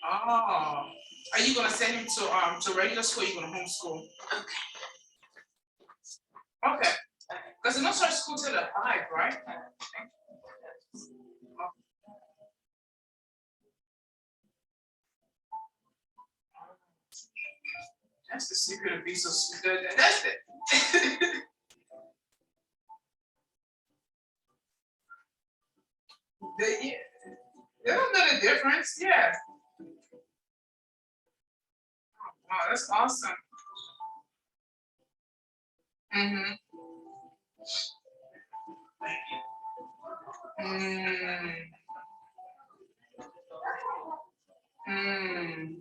Oh, are you gonna send him to regular school? Or you gonna homeschool? Okay, because it don't start school till the 5, right? That's the secret of being so good. That's it. Yeah, they don't know the difference. Yeah. Wow, that's awesome. Mm-hmm. Mm. Mm.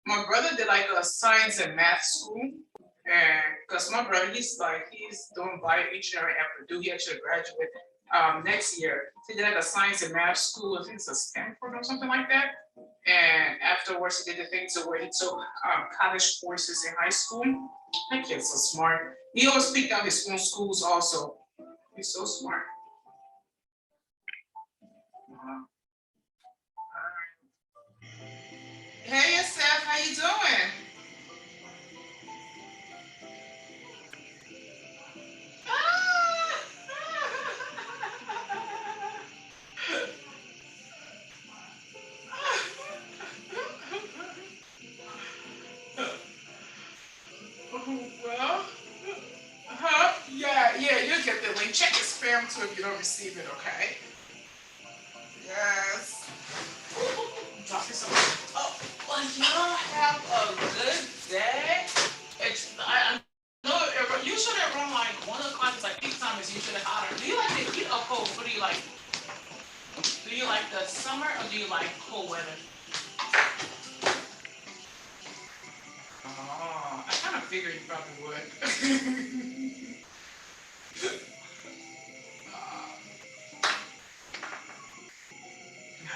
My brother did like a science and math school, and because my brother, he's doing bioengineering at Purdue. He actually graduated next year. He did like a science and math school. I think it's a Stanford or something like that. And afterwards, he did the things where he took college courses in high school. That kid's so smart. He always picked out his own schools also. He's so smart. Wow. Hey, Steph, how you doing? Well, yeah, you get the link. Check your spam too if you don't receive it, okay? Yes. Drop you some. Oh, well, y'all have a good day. I know usually around like 1 o'clock is like peak time is usually hotter. Do you like the heat or cold? What do you like? Do you like the summer or do you like cold weather? Oh, I kind of figured you probably would.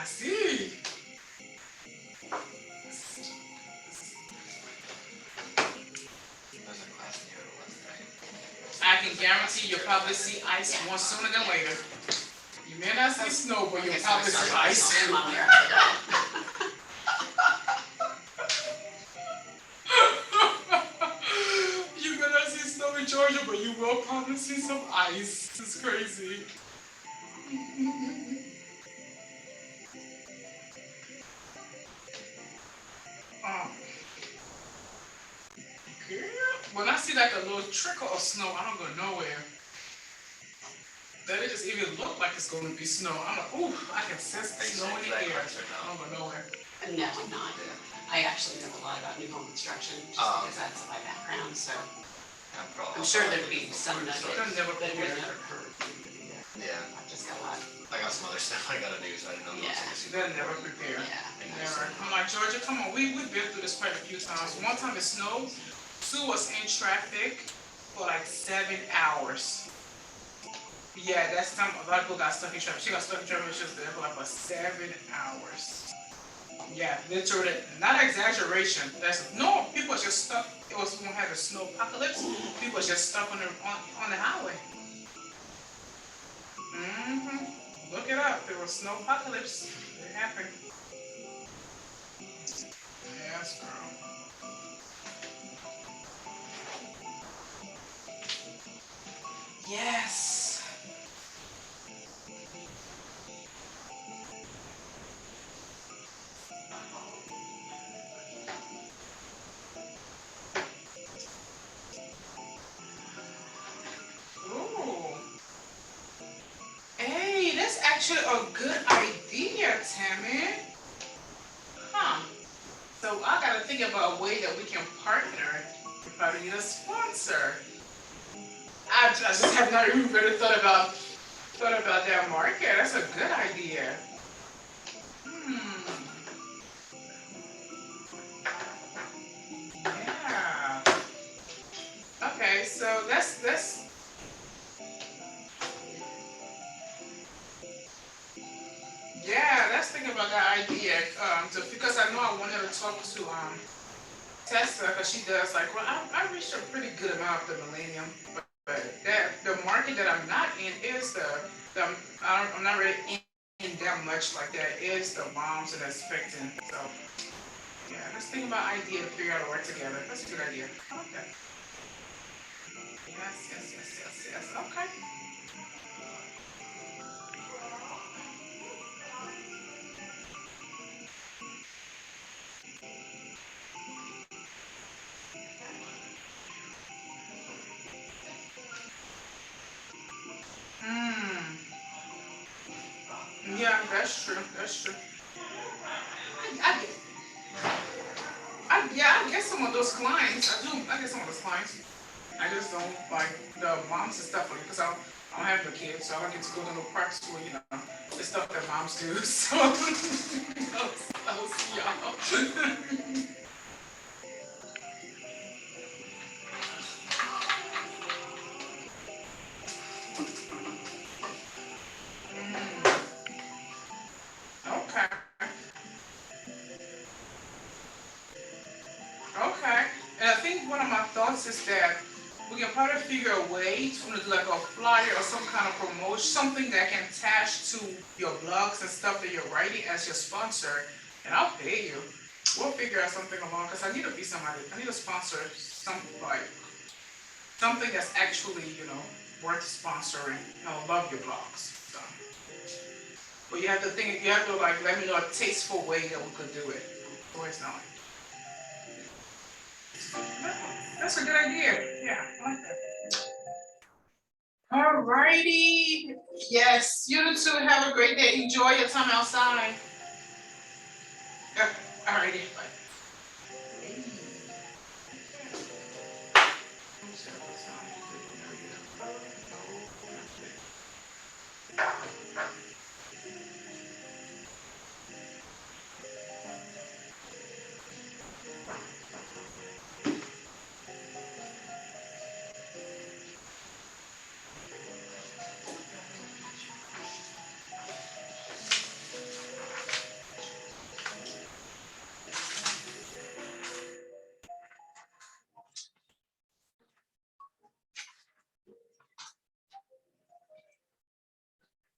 I see. I can guarantee you'll probably see ice more sooner than later. You may not see snow, but you'll probably see ice. You may not see snow in Georgia, but you will probably see some ice. It's crazy. Oh, yeah. When I see like a little trickle of snow, I don't go nowhere. Then it just even look like it's going to be snow. I'm like, ooh, I can sense the snow in the air. I don't go nowhere. No, I'm not. I actually know a lot about new home construction just because that's my background. So I'm sure there'd be some nuggets They'll never that would prepare. never hurt you to do that. Yeah. I've just got a lot. I got some other stuff I gotta do, so I didn't know Yeah. They'll never prepare. Yeah. Never. I'm like, Georgia, come on. We've been through this quite a few times. One time it snowed. Sue was in traffic for like 7 hours. Yeah, that's time a lot of people got stuck in traffic. She got stuck in traffic. She was there for like for 7 hours. Yeah, literally, not exaggeration. That's no people are just stuck. It was when we had a snow apocalypse. People are just stuck on the highway. Look it up. There was snow apocalypse. It happened. Yes, girl. Yes. Ooh. Hey, that's actually a good idea, Tammy. Huh. So I gotta think about a way that we can partner. We probably need a sponsor. I just have not even really thought about that market. That's a good idea. Hmm. Yeah. Okay, so that's yeah, let's think about that idea. Because I know I wanted to talk to Tessa because she does like well I reached a pretty good amount of the millennium, but that the market that I'm not in is the I'm not really in ain't that much like that. It's the moms that are expecting. So yeah, let's think about idea to figure out to work together. That's a good idea. Okay. Yes. Okay. Mm. Yeah, that's true. That's true. I, I get some of those clients. I do. I get some of those clients. I just don't like the moms and stuff because I don't have the kids, so I don't get to go to no prep school. The stuff that moms do. So I'll see y'all. Mm, okay. Okay. And I think one of my thoughts is that we can probably figure a way to do like a flyer or some kind of promotion, something that can attach to your blogs and stuff that you're writing as your sponsor, and I'll pay you. We'll figure out something along because I need to be somebody. I need to sponsor something that's actually worth sponsoring. I love your blogs. So. But you have to think. You have to let me know a tasteful way that we could do it. Always not. That's a good idea. Yeah, I like that. All righty. Yes, you too. Have a great day. Enjoy your time outside. All righty. Bye.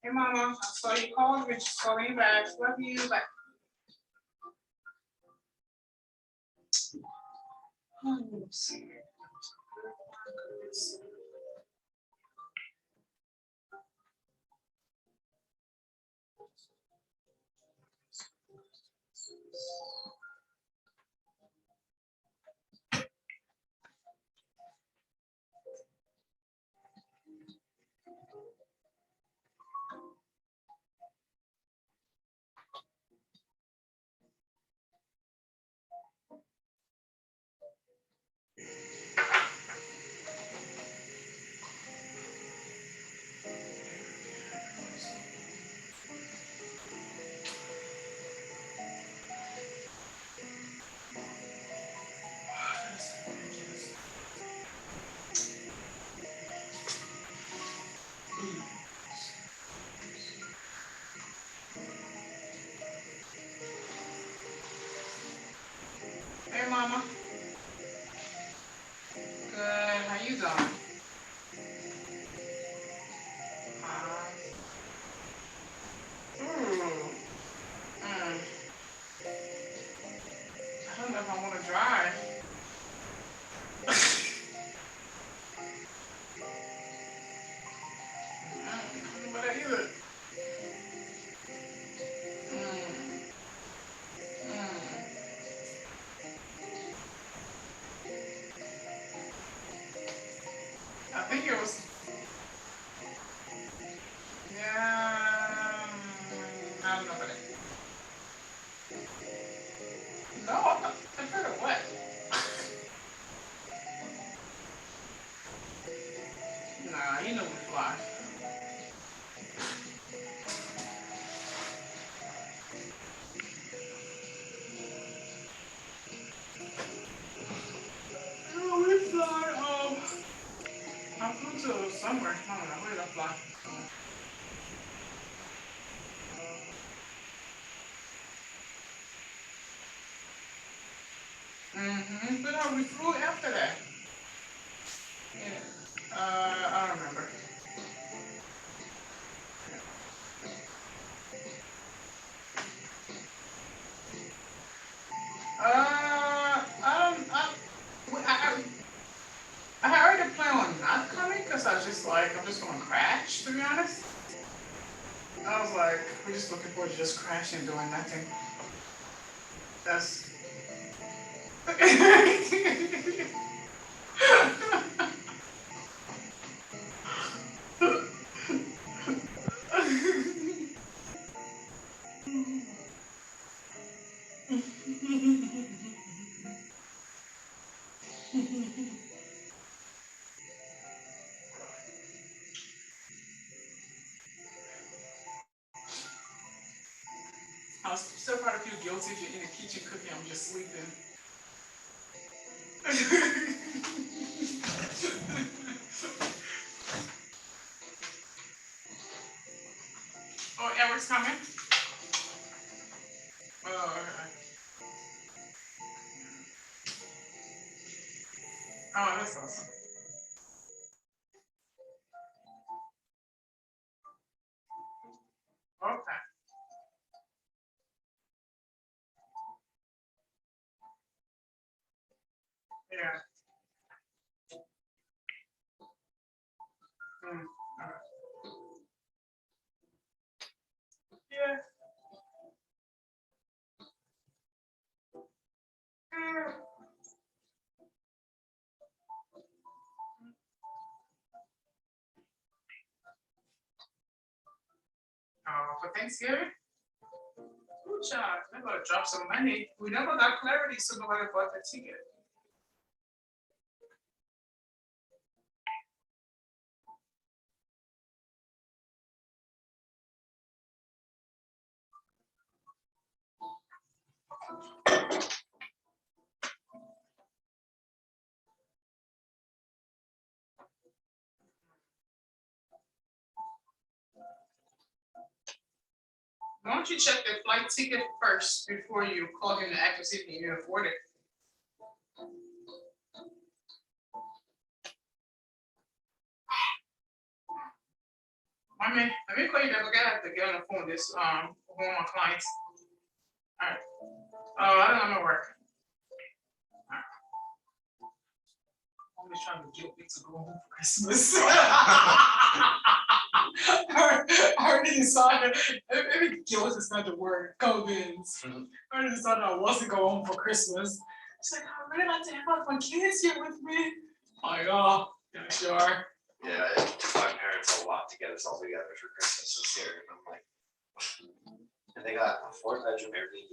Hey, Mama. I saw you called me. Just calling you back. Love you. Bye. Hey, Mama. Good. How you doing? Ooh. Mm. I don't know if I want to drive. I don't know about that either. Mm. Mm. I think it was. Yeah. I don't know about that. No, I've heard of what? Nah, you know we fly. Oh, we fly. I flew to somewhere. I don't know. Where did I fly? Mm-hmm. But no, we flew after that. Yeah. I don't remember. like, we're just looking forward to just crashing and doing nothing. That's. I still probably feel guilty if you're in the kitchen cooking. I'm just sleeping. Oh, Eric's coming. Oh, okay. Oh, that's awesome. Okay. Yeah. Mm. Okay. Yeah. Mm. For Thanksgiving? Good job. They better drop some money. We never got clarity, so nobody bought the ticket. Why don't you check the flight ticket first before you call him to ask to see if you can afford it? I mean, let me call you back. I have to get on the phone. This one of my clients. All right. Oh, I don't know. I'm at work. All right. I'm just trying to guilt me to go home for Christmas. I already decided. Maybe guilt is not the word. Convince. I already decided I was to go home for Christmas. She's like, I really like to have my kids here with me. I'm like, oh, yeah, sure. Yeah, it took my parents a lot to get us all together for Christmas this year, and I'm like, and they got a 4-bedroom Airbnb,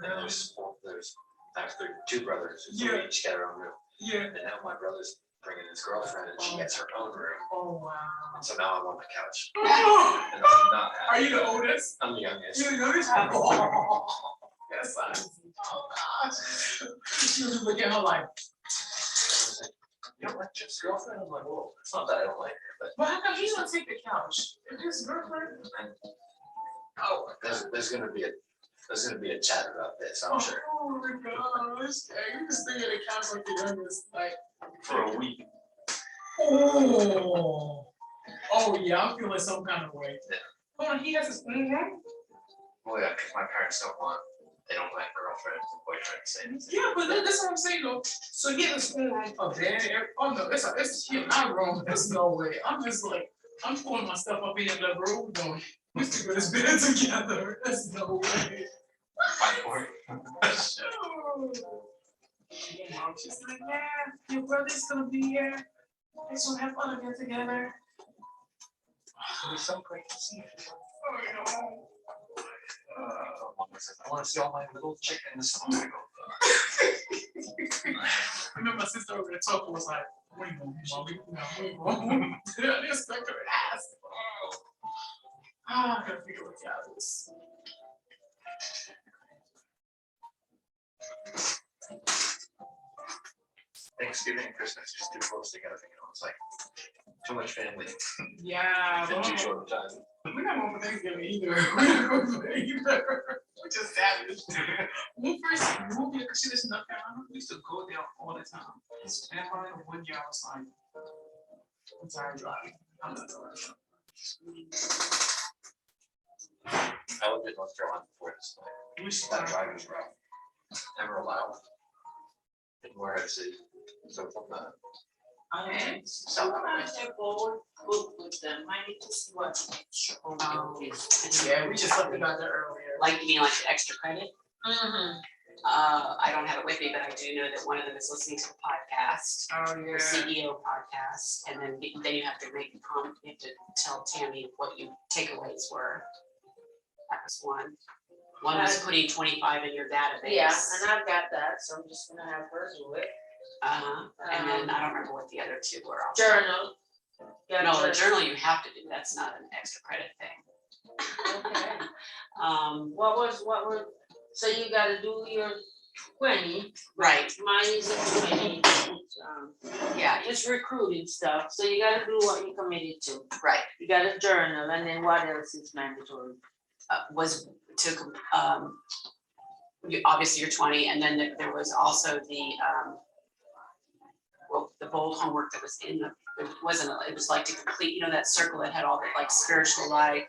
and I have two brothers, so Yeah. they each get their own room, Yeah. and now my brother's bringing his girlfriend, and she gets her own room, Oh, wow. and so now I'm on the couch, Oh. and I'm not happy. Are you the oldest? I'm the youngest. You're the youngest? Oh. Yes, I see. Oh, gosh. She was looking at her like, You don't like Jim's girlfriend? I'm like, well, it's not that I don't like her, but well, how come he's gonna take the couch? If his girlfriend? Oh, there's gonna be a chat about this, I'm sure. Oh my gosh. Yeah, you just thinking the couch like the youngest, like. For a week. Oh. Oh, yeah, I'm feeling some kind of way. Yeah. Hold on, he has his own room? Well, yeah, because my parents they don't like girlfriends and boyfriends. Yeah, but that's what I'm saying though. So he has his own room, a bed. Oh no, it's here, my room. There's no way. I'm just like, I'm pulling my stuff up in the living room going, we still got this bed together. There's no way. Fight for it. Sure. Yeah, mom, she's like, yeah, your brother's gonna be here. Let's all have fun again together. It was so great to see you. Oh, no. I want to see all my little chickens. Oh my God. I remember my sister over there talking was like, wait a minute, mom, we I didn't expect her to ask. I gotta figure what the is. Thanksgiving and Christmas just too close together. It's like too much family. Yeah, In too short of time. We're not going for Thanksgiving either. We're not going for either. We're just savage. When we first moved here, because she lives in North Carolina, we used to go there all the time. And finally, one year I was like, I'm tired of driving. I'm not tired. I lived in North Carolina before this. That driving was rough. Never allowed. Didn't wear a seat. So from the Sometimes they're bold book with them. I need to see what. Yeah, we just talked about that earlier. Like, you mean like the extra credit? Mm-hmm. I don't have it with me, but I do know that one of them is listening to the podcast, Oh, the yeah. CEO podcast, and then you have to make a comment, you have to tell Tammy what your takeaways were. That was one. One was putting 25 in your database. Yeah, and I've got that, so I'm just gonna have her do it. And then I don't remember what the other two were. Journal. Yeah, No, the journal you have to do, that's not an extra credit thing. Okay. What were, so you gotta do your 20. Right, Mine is a 20. yeah, It's recruiting stuff, so you gotta do what you committed to. right. You gotta journal, and then what else is mandatory? Was to, obviously you're 20, and then there was also the bold homework that was in it was like to complete, that circle that had all the like spiritual life,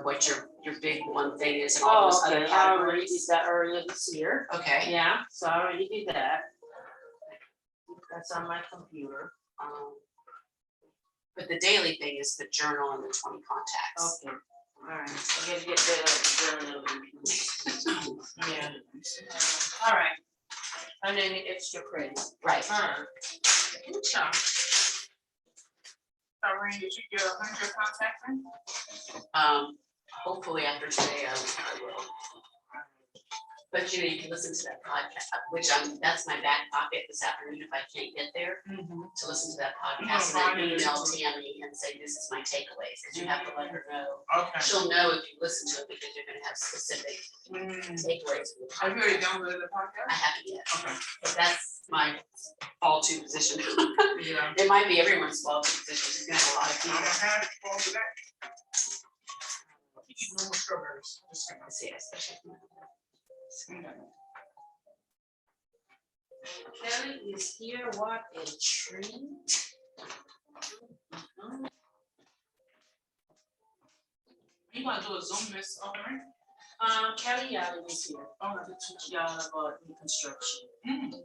what your big one thing is and all those other I already did categories. that earlier this year. Okay. Yeah, so I already did that. That's on my computer. But the daily thing is the journal and the 20 contacts. Okay, all right, I gotta get that up the journal. Yeah. All right, and then the extra credit. Right. Good job. Irene, did you get 100 contacts? Hopefully after today I will. But you can listen to that podcast, which that's my back pocket this afternoon if I can't get there, to listen to that podcast and then email Tammy and say, this is my takeaways, because you have to let her know. Okay. She'll know if you listen to it because you're gonna have specific takeaways. Have you already downloaded the podcast? I haven't yet, Okay. but that's my fall to position. Yeah. It might be everyone's fall to position, you're gonna have a lot of I'm people. gonna have to go to that. Eat no more strawberries. Just gonna Let's see, Kelly is here, what a treat. You want to do a Zoom this, Irene? Kelly Allen is here. Oh, To teach y'all about reconstruction.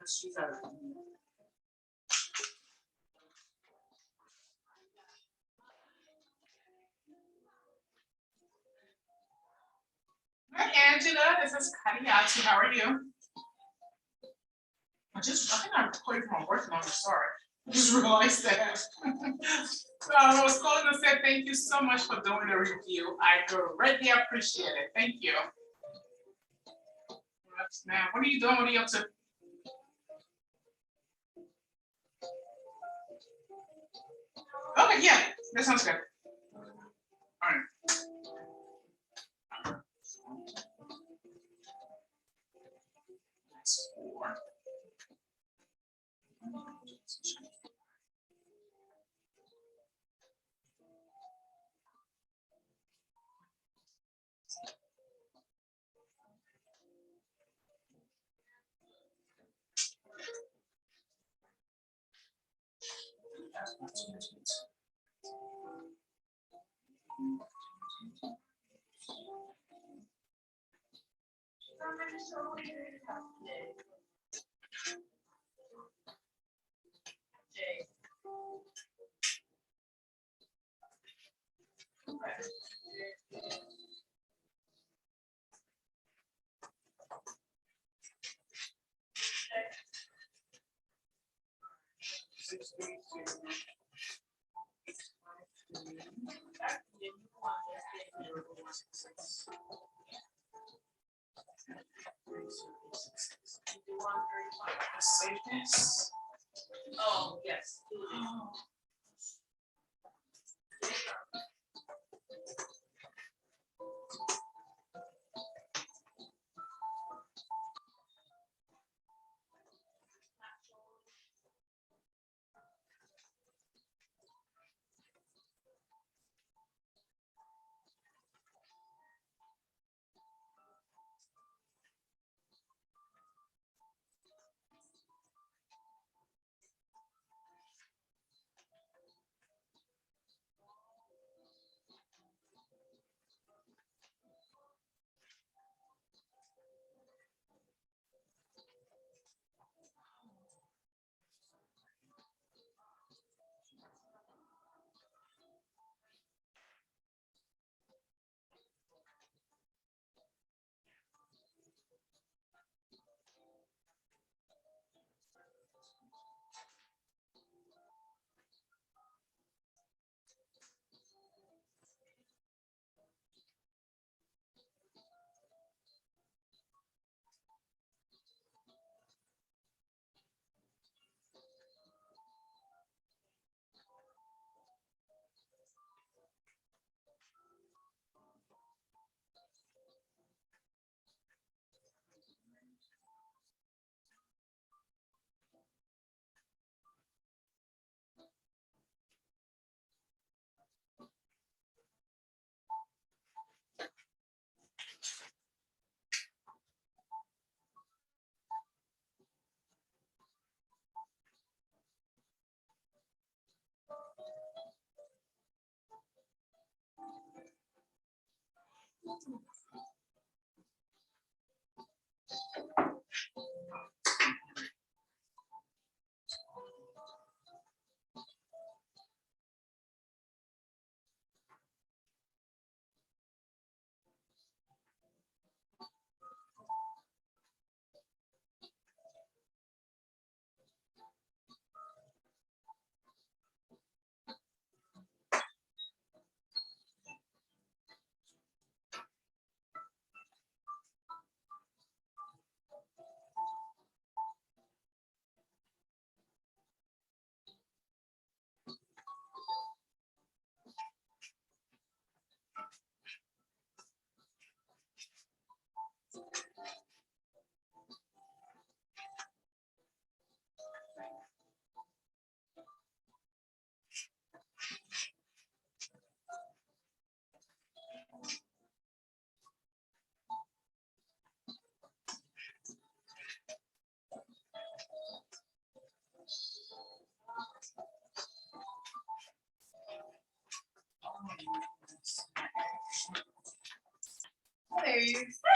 She's out. Hi, Angela. This is Kariati. How are you? I think I recorded from my work number. Sorry. I just realized that. I was calling to say thank you so much for doing the review. I greatly appreciate it. Thank you. Now, what are you doing? What are you up to? Okay, yeah, that sounds good. All right. That's 4. Safeness. Oh, yes. Hey.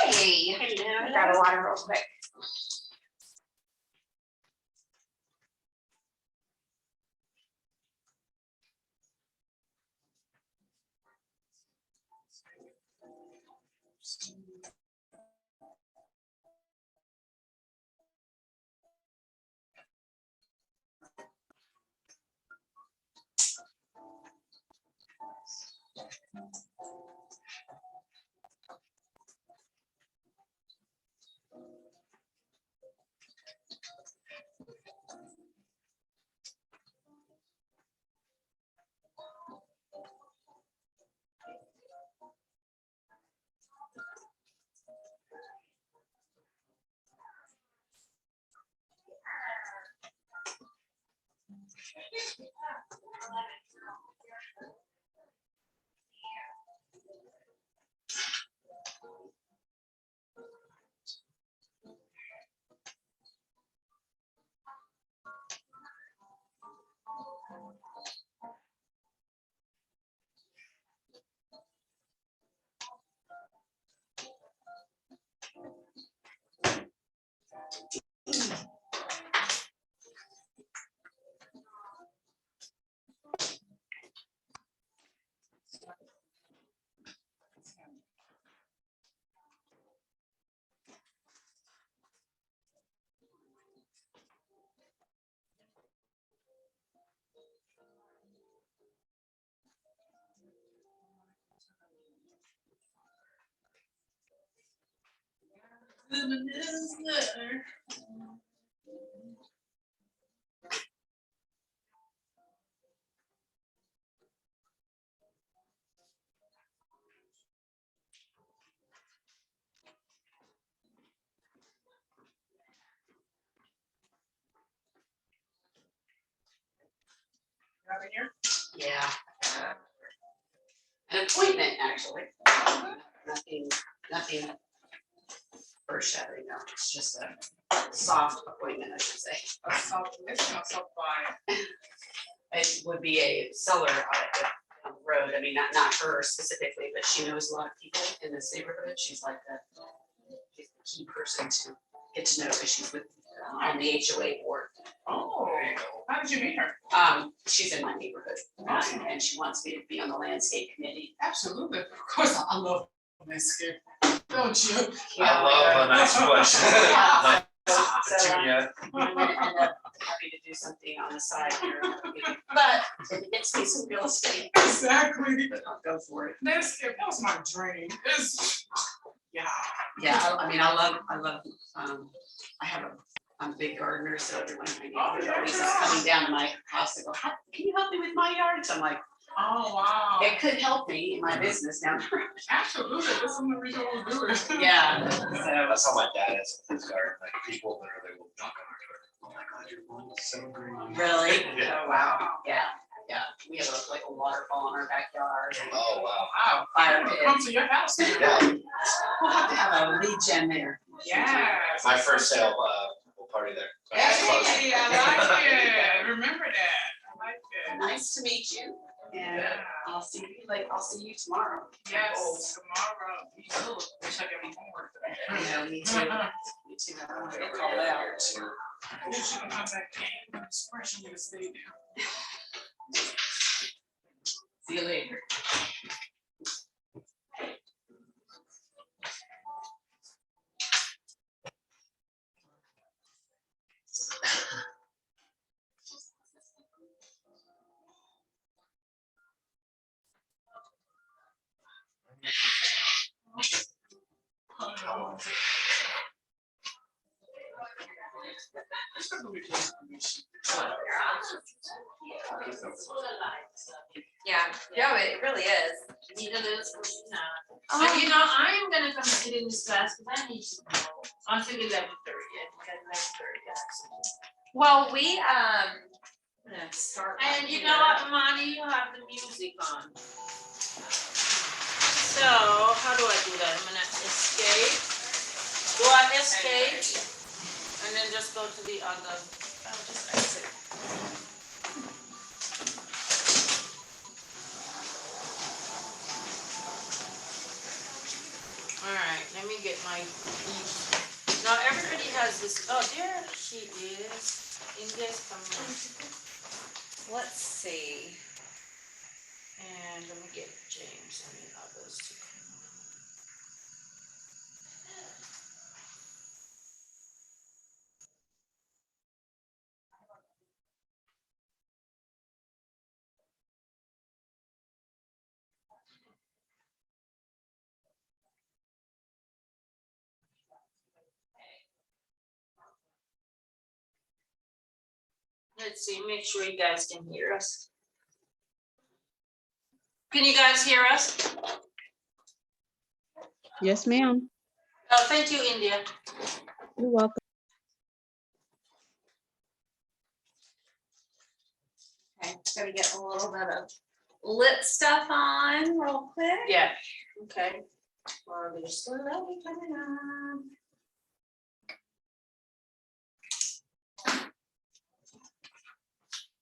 Hey, I got a water real quick. Over here. Yeah. An appointment, actually. Nothing earth shattering, no, it's just a soft appointment, I should say. A self-lifting or self-buy. It would be a seller on the road, I mean, not her specifically, but she knows a lot of people in this neighborhood, she's like she's the key person to get to know, because she's with, on the HOA board. Oh, how did you meet her? She's in my neighborhood, and she wants me to be on the landscape committee. Absolutely. Of course, I love landscape. Don't you? I love a nice bush. Nice So, petunia. I'm gonna end up having to do something on the side here, but if it gets me some real estate, Exactly. I'll go for it. Landscape, that was my dream. It's, yeah. Yeah, I mean, I love, I'm a big gardener, so everyone in my neighborhood always is coming down to my house to go, can you help me with my yard? So I'm like, Oh, wow. it could help me in my business down the road. Absolutely, that's something we don't do it. Yeah, so, That's how my dad is with his garden, like people literally will knock on our door. Oh my God, your lawn is so green. really? Yeah. Oh, wow, yeah, we have like a waterfall in our backyard, and Oh, wow. Wow. fire I'll pit. come to your house. Yeah, We'll have to have a lead gen there. Yeah. my first sale, we'll party there. My first closing. Hey, I like it. Remember that. I like it. Nice to meet you, and Yeah. I'll see you tomorrow. Yes, tomorrow. Me too. Wish I could be homework today. I know, me too. Me too. I want to get called out. You should come back in. Expression you to stay there. See you later. Yeah, no, it really is. Neither is Christina. Oh. But you know, I am gonna come sit in this class because I need to know until 11:30. Well, we, gonna start. And you know what, Monty, you have the music on. So how do I do that? I'm gonna escape. Do I escape? And then just go to the other. I'll just exit. All right, let me get my. Now everybody has this. Oh, there she is. India's coming. Let's see. And let me get James and the others to come. Let's see, make sure you guys can hear us. Can you guys hear us? Yes, ma'am. Oh, thank you, India. You're welcome. Okay, gotta get a little bit of lip stuff on real quick. Yeah, okay. Well, there's slowly coming on.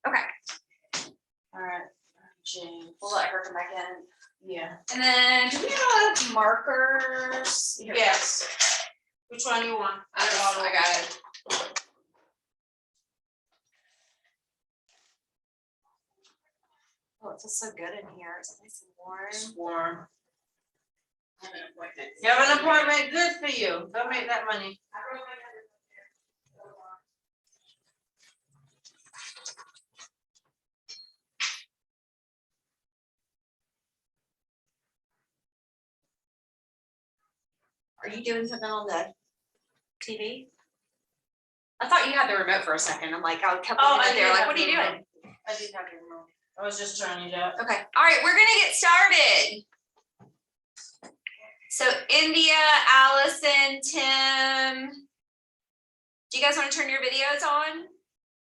Okay, All right, James. we'll let her come back in. Yeah. And then do we have markers? Here. Yes. Which one you want? I got it. Oh, it feels so good in here. It's nice and warm. It's warm. I have an appointment. You have an appointment, good for you. Go make that money. Are you doing something on the TV? I thought you had the remote for a second. I'm like, I kept looking there, like, what are you doing? I did have your remote. I was just turning it up. Okay, all right, we're gonna get started. So India, Allison, Tim. Do you guys want to turn your videos on?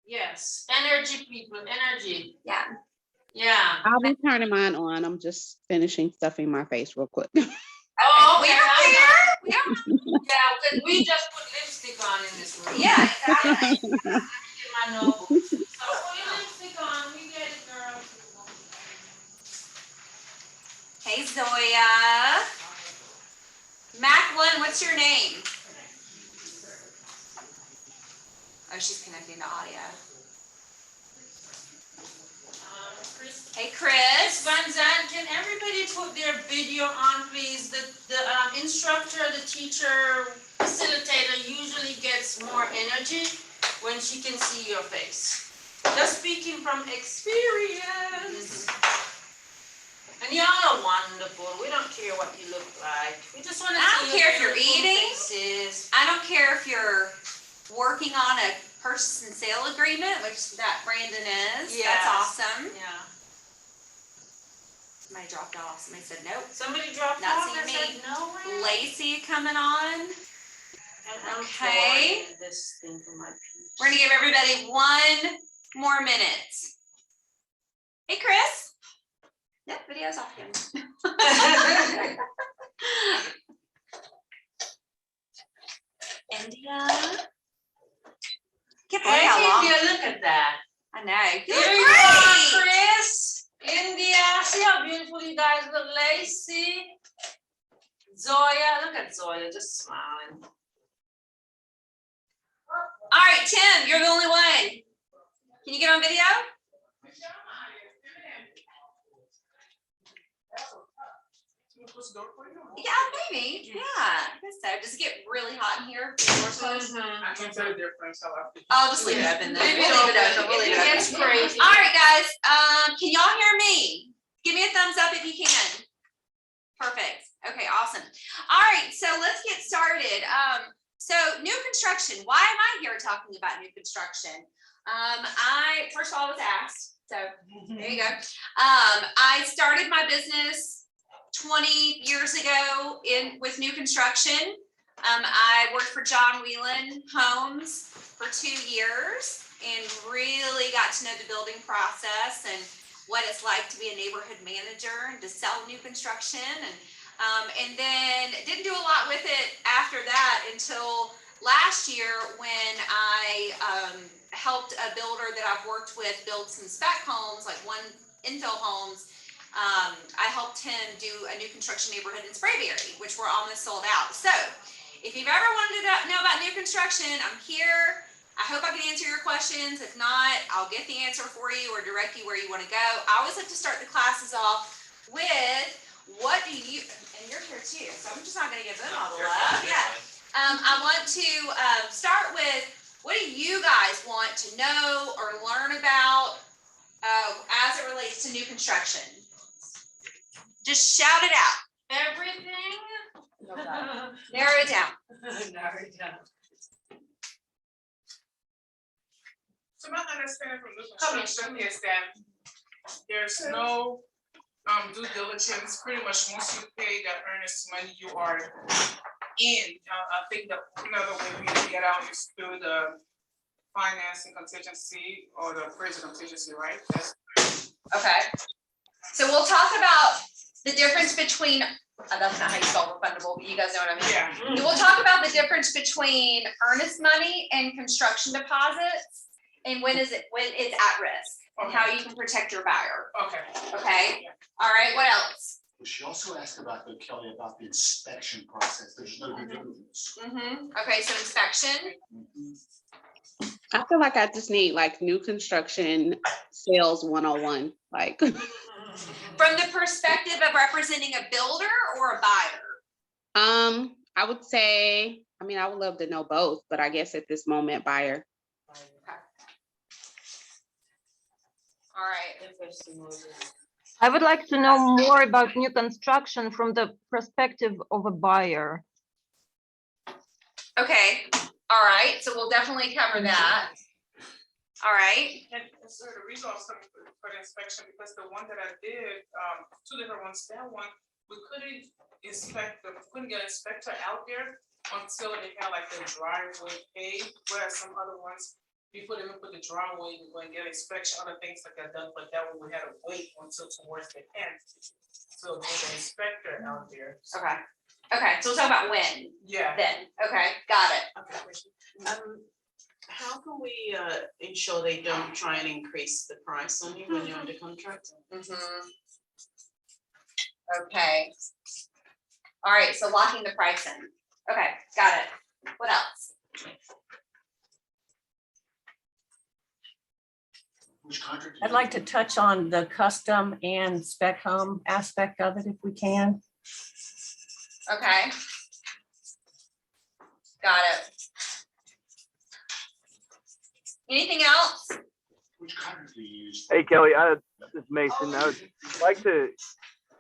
Yes, energy people, energy. Yeah. Yeah. I'll be turning mine on. I'm just finishing stuffing my face real quick. Oh, We okay. are here. Yeah, because we just put lipstick on in this room. Yeah, exactly. Get my notebook. So put your lipstick on, we get it, girl. Hey, Zoya. Macklin, what's your name? Oh, she's connecting to audio. Chris. Hey, Chris. Van Zandt, can everybody put their video on, please? The instructor, the teacher, facilitator usually gets more energy when she can see your face. Just speaking from experience. And y'all are wonderful. We don't care what you look like. We just want to see I don't care if your you're beautiful eating. faces. I don't care if you're working on a purchase and sale agreement, which that Brandon is. Yes. That's awesome. Yeah. Somebody dropped off. Somebody said nope. Somebody dropped Not off and seeing me. said no way. Lacey coming on. And I'm Okay. throwing this thing for my piece. We're gonna give everybody 1 more minute. Hey, Chris. Yep, video's off again. India. Can't believe how long. Hey, India, look at that. I know. You Here look you are, great. Chris. India. how beautiful you guys look, Lacey. Zoya, look at Zoya, just smiling. All right, Tim, you're the only one. Can you get on video? Yeah, maybe. Yeah, I guess so. Does it get really hot in here? I can tell the difference. I'll just leave it open then. Leave it We'll leave it open. open. We'll leave it It open. gets crazy. All right, guys. Can y'all hear me? Give me a thumbs up if you can. Perfect. Okay, awesome. All right, so let's get started. So new construction. Why am I here talking about new construction? I first of all was asked. So there you go. I started my business 20 years ago with new construction. I worked for John Whelan Homes for 2 years and really got to know the building process and what it's like to be a neighborhood manager and to sell new construction. And then didn't do a lot with it after that until last year when I helped a builder that I've worked with build some spec homes, like one infill homes. I helped him do a new construction neighborhood in Sprayberry, which we're almost sold out. So if you've ever wanted to know about new construction, I'm here. I hope I can answer your questions. If not, I'll get the answer for you or direct you where you want to go. I always like to start the classes off with what do you, and you're here too, so I'm just not going to give them all the love. Yeah. I want to start with what do you guys want to know or learn about as it relates to new construction? Just shout it out. Everything. Narrow it down. So my understanding from new construction is that there's no due diligence. Pretty much once you pay that earnest money, you are in. I think that another way we can get out is through the financing contingency or the appraisal contingency, right? Okay. So we'll talk about the difference between, that's not how you spell refundable, but you guys know what I mean. Yeah. We'll talk about the difference between earnest money and construction deposits and when it's at risk and how you can protect your buyer. Okay. Okay. All right. What else? Well, she also asked about, though, Kelly, about the inspection process. There's no due diligence. Okay. So inspection. I feel like I just need like new construction sales 101. Like, From the perspective of representing a builder or a buyer? I would say, I mean, I would love to know both, but I guess at this moment, buyer. All right. I would like to know more about new construction from the perspective of a buyer. Okay. All right. So we'll definitely cover that. All right. And so the reason I was coming for the inspection, because the one that I did, 2 different ones, that one, we couldn't couldn't get an inspector out there until they had like the driveway paved, whereas some other ones, before they would put the driveway, we go and get inspection, other things like that done, but that one we had to wait until towards the end. So get the inspector out there. So, Okay. Okay. So we'll talk about when yeah. then. Okay. Got it. How can we ensure they don't try and increase the price on you when you're under contract? Okay. All right. So locking the price in. Okay. Got it. What else? Which contract? I'd like to touch on the custom and spec home aspect of it if we can. Okay. Got it. Anything else? Which contract do you use? Hey Kelly, this is Mason. I would like to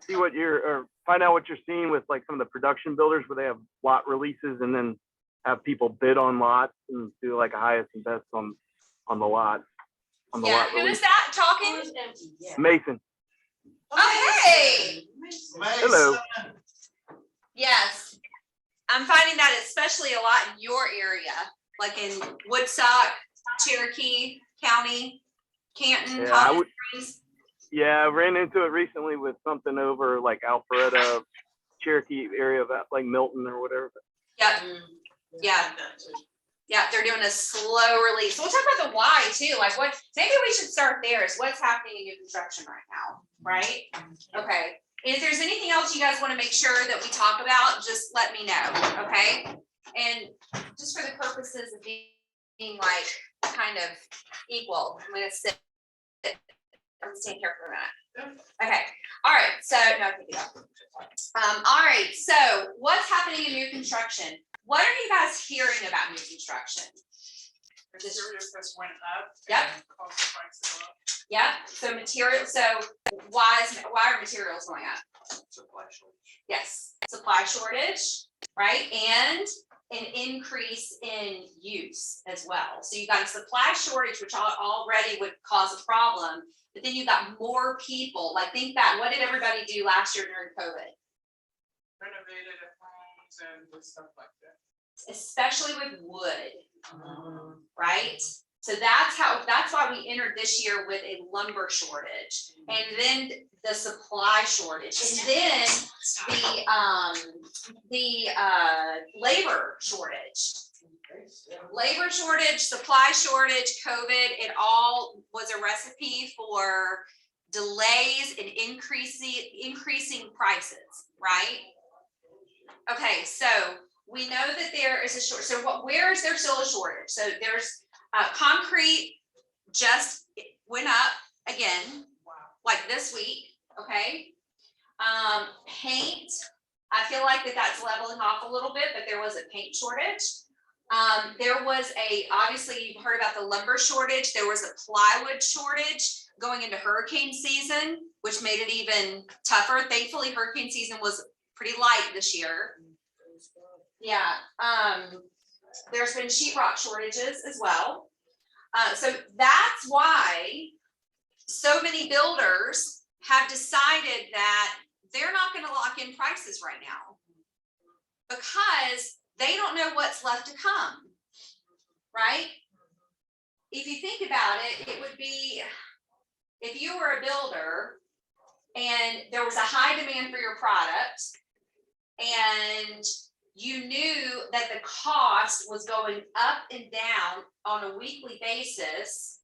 see what or find out what you're seeing with like some of the production builders where they have lot releases and then have people bid on lots and do like a highest and best on the lot. On the Yeah. lot Who release. is that talking? Mason. Oh, hey. Hello. Yes. I'm finding that especially a lot in your area, like in Woodstock, Cherokee County, Canton, Yeah, Holly Springs. Yeah, I ran into it recently with something over like Alpharetta, Cherokee area of like Milton or whatever. Yep. Yeah. Yeah, they're doing a slow release. We'll talk about the why too, like what, maybe we should start there, is what's happening in new construction right now, right? Okay, if there's anything else you guys want to make sure that we talk about, just let me know, okay? And just for the purposes of being like kind of equal, I'm gonna sit, I'm staying here for a minute. Okay, all right, so, no, pick it up. All right, so what's happening in new construction? What are you guys hearing about new construction? Materials just went up. Yep. and cost prices up. Yep, so material, so why are materials going up? Supply shortage. Yes, supply shortage, right? And an increase in use as well. So you got a supply shortage, which already would cause a problem, but then you got more people. Like, think back, what did everybody do last year during COVID? Renovated homes and stuff like that. Especially with wood, right? So that's why we entered this year with a lumber shortage, and then the supply shortage, and then the labor shortage. Labor shortage, supply shortage, COVID, it all was a recipe for delays and increasing prices, right? Okay, so we know that there is a short, so where is there still a shortage? So there's concrete just went up again, like this week, okay? Paint, I feel like that's leveling off a little bit, but there was a paint shortage. There was obviously you've heard about the lumber shortage. There was a plywood shortage going into hurricane season, which made it even tougher. Thankfully, hurricane season was pretty light this year. Yeah, there's been sheetrock shortages as well. So that's why so many builders have decided that they're not going to lock in prices right now because they don't know what's left to come, right? If you think about it, it would be, if you were a builder and there was a high demand for your product and you knew that the cost was going up and down on a weekly basis,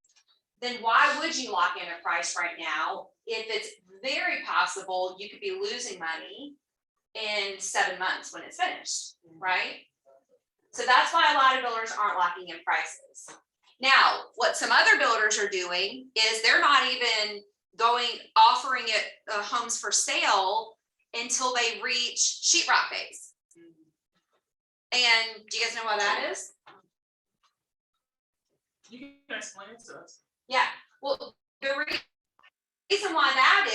then why would you lock in a price right now if it's very possible you could be losing money in 7 months when it's finished, right? So that's why a lot of builders aren't locking in prices. Now, what some other builders are doing is they're not even offering it homes for sale until they reach sheetrock phase. And do you guys know why that is? You can explain it to us. Yeah, well, the reason why that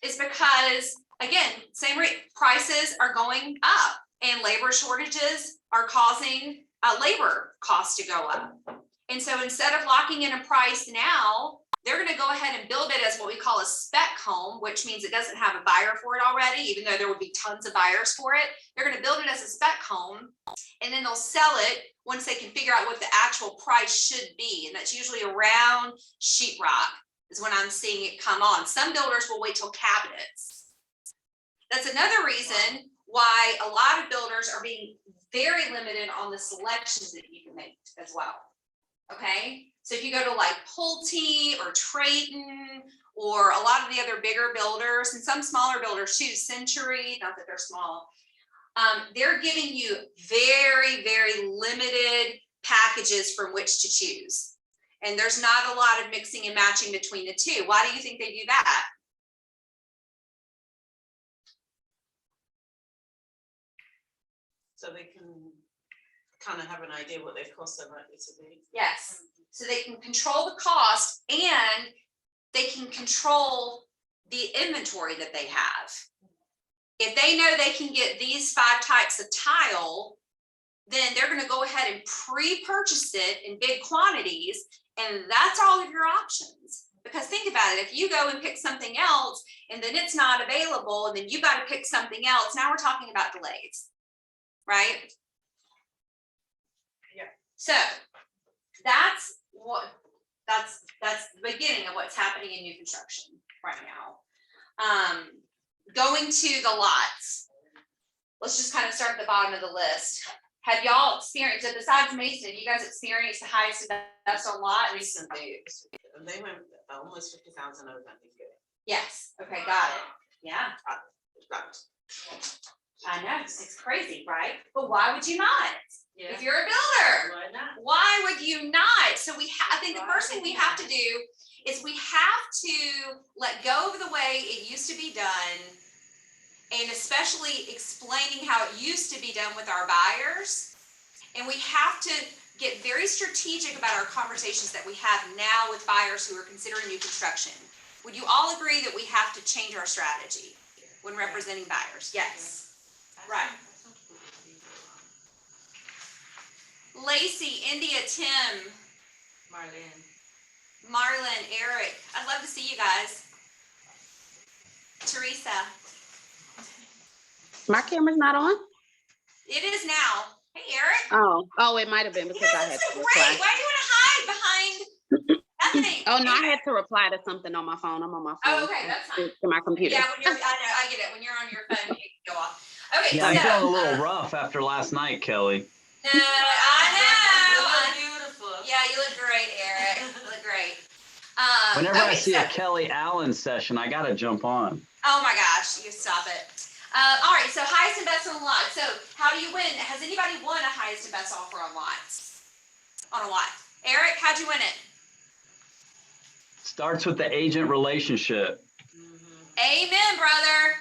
is because, again, same rate, prices are going up and labor shortages are causing labor costs to go up. And so instead of locking in a price now, they're going to go ahead and build it as what we call a spec home, which means it doesn't have a buyer for it already, even though there would be tons of buyers for it. They're going to build it as a spec home, and then they'll sell it once they can figure out what the actual price should be. And that's usually around sheetrock is when I'm seeing it come on. Some builders will wait till cabinets. That's another reason why a lot of builders are being very limited on the selections that you can make as well. Okay, so if you go to like Pulte or Trayton or a lot of the other bigger builders and some smaller builders too, Century, not that they're small, they're giving you very, very limited packages from which to choose. And there's not a lot of mixing and matching between the two. Why do you think they do that? So they can kind of have an idea what their costs are likely to be. Yes, so they can control the cost and they can control the inventory that they have. If they know they can get these 5 types of tile, then they're going to go ahead and pre-purchase it in big quantities, and that's all of your options. Because think about it, if you go and pick something else and then it's not available and then you got to pick something else, now we're talking about delays, right? Yeah. So that's the beginning of what's happening in new construction right now. Going to the lots. Let's just kind of start at the bottom of the list. Have y'all experienced, besides Mason, have you guys experienced the highest and best on lot? Recently, they went almost 50,000 over, I think. Yes, okay, got it. Yeah, Right. I know, it's crazy, right? But why would you not? Yeah. If you're a builder, Why not? why would you not? So I think the first thing we have to do is we have to let go of the way it used to be done. And especially explaining how it used to be done with our buyers. And we have to get very strategic about our conversations that we have now with buyers who are considering new construction. Would you all agree that we have to change our strategy when representing buyers? Yes. Right. Lacey, India, Tim, Marlon, Eric, I'd love to see you guys. Teresa, My camera's not on? it is now. Hey, Eric. Oh, it might have been You because I guys had are so to great. reply. Why do you want to hide behind nothing? Oh, no, I had to reply to something on my phone. I'm on my phone. Oh, okay, that's fine. To my computer. Yeah, when you're, I know, I get it. When you're on your phone, you can go off. Okay, Yeah, I'm so, feeling a little rough after last night, Kelly. no, I know. You look beautiful. Yeah, you look great, Eric. You look great. Whenever I okay, see so, a Kelly Allen session, I gotta jump on. oh my gosh, you stop it. All right, so highest and best on lot. So how do you win? Has anybody won a highest and best offer on lots? On a lot. Eric, how'd you win it? Starts with the agent relationship. Amen, brother.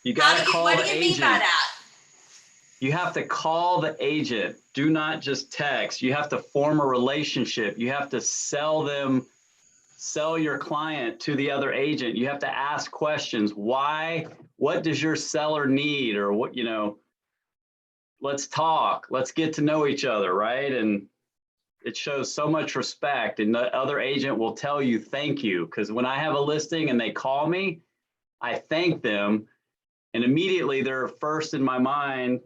You gotta call what the do you mean by agent. that? You have to call the agent. Do not just text. You have to form a relationship. You have to sell your client to the other agent. You have to ask questions. Why? What does your seller need? Or what, let's talk. Let's get to know each other, right? And it shows so much respect. And the other agent will tell you thank you. Because when I have a listing and they call me, I thank them. And immediately they're first in my mind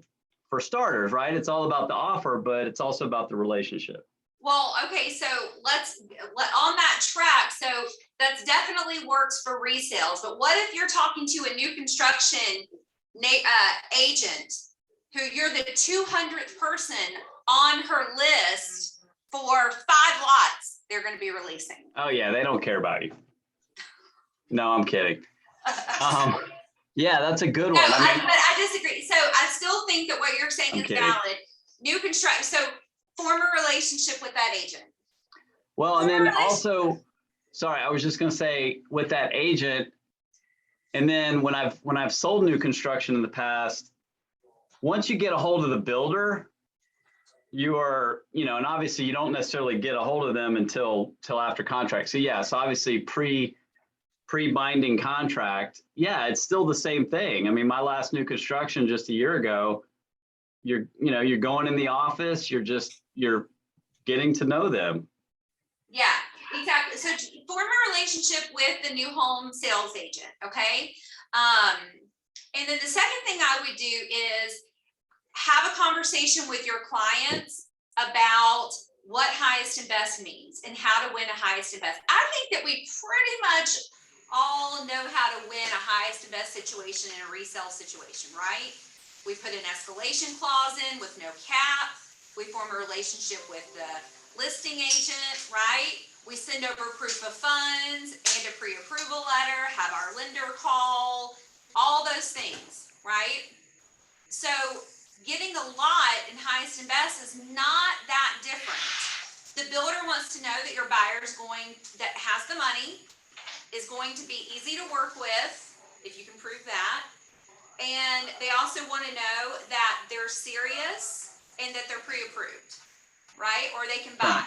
for starters, right? It's all about the offer, but it's also about the relationship. Well, okay, so on that track, so that's definitely works for resales, but what if you're talking to a new construction agent who you're the 200th person on her list for 5 lots they're going to be releasing? Oh yeah, they don't care about you. No, I'm kidding. Yeah, that's a good one. No, but I disagree. So I still think that what you're saying is valid. New construction, so form a relationship with that agent. Well, and then also, sorry, I was just going to say with that agent, and then when I've sold new construction in the past, once you get a hold of the builder, you are, and obviously you don't necessarily get a hold of them until after contract. So yeah, so obviously pre-binding contract, yeah, it's still the same thing. I mean, my last new construction just a year ago, you're going in the office, you're getting to know them. Yeah, exactly. So form a relationship with the new home sales agent, okay? And then the second thing I would do is have a conversation with your clients about what highest and best means and how to win a highest and best. I think that we pretty much all know how to win a highest and best situation in a resale situation, right? We put an escalation clause in with no cap. We form a relationship with the listing agent, right? We send over proof of funds and a pre-approval letter, have our lender call, all those things, right? So getting a lot in highest and best is not that different. The builder wants to know that your buyer that has the money, is going to be easy to work with, if you can prove that. And they also want to know that they're serious and that they're pre-approved, right? Or they can buy.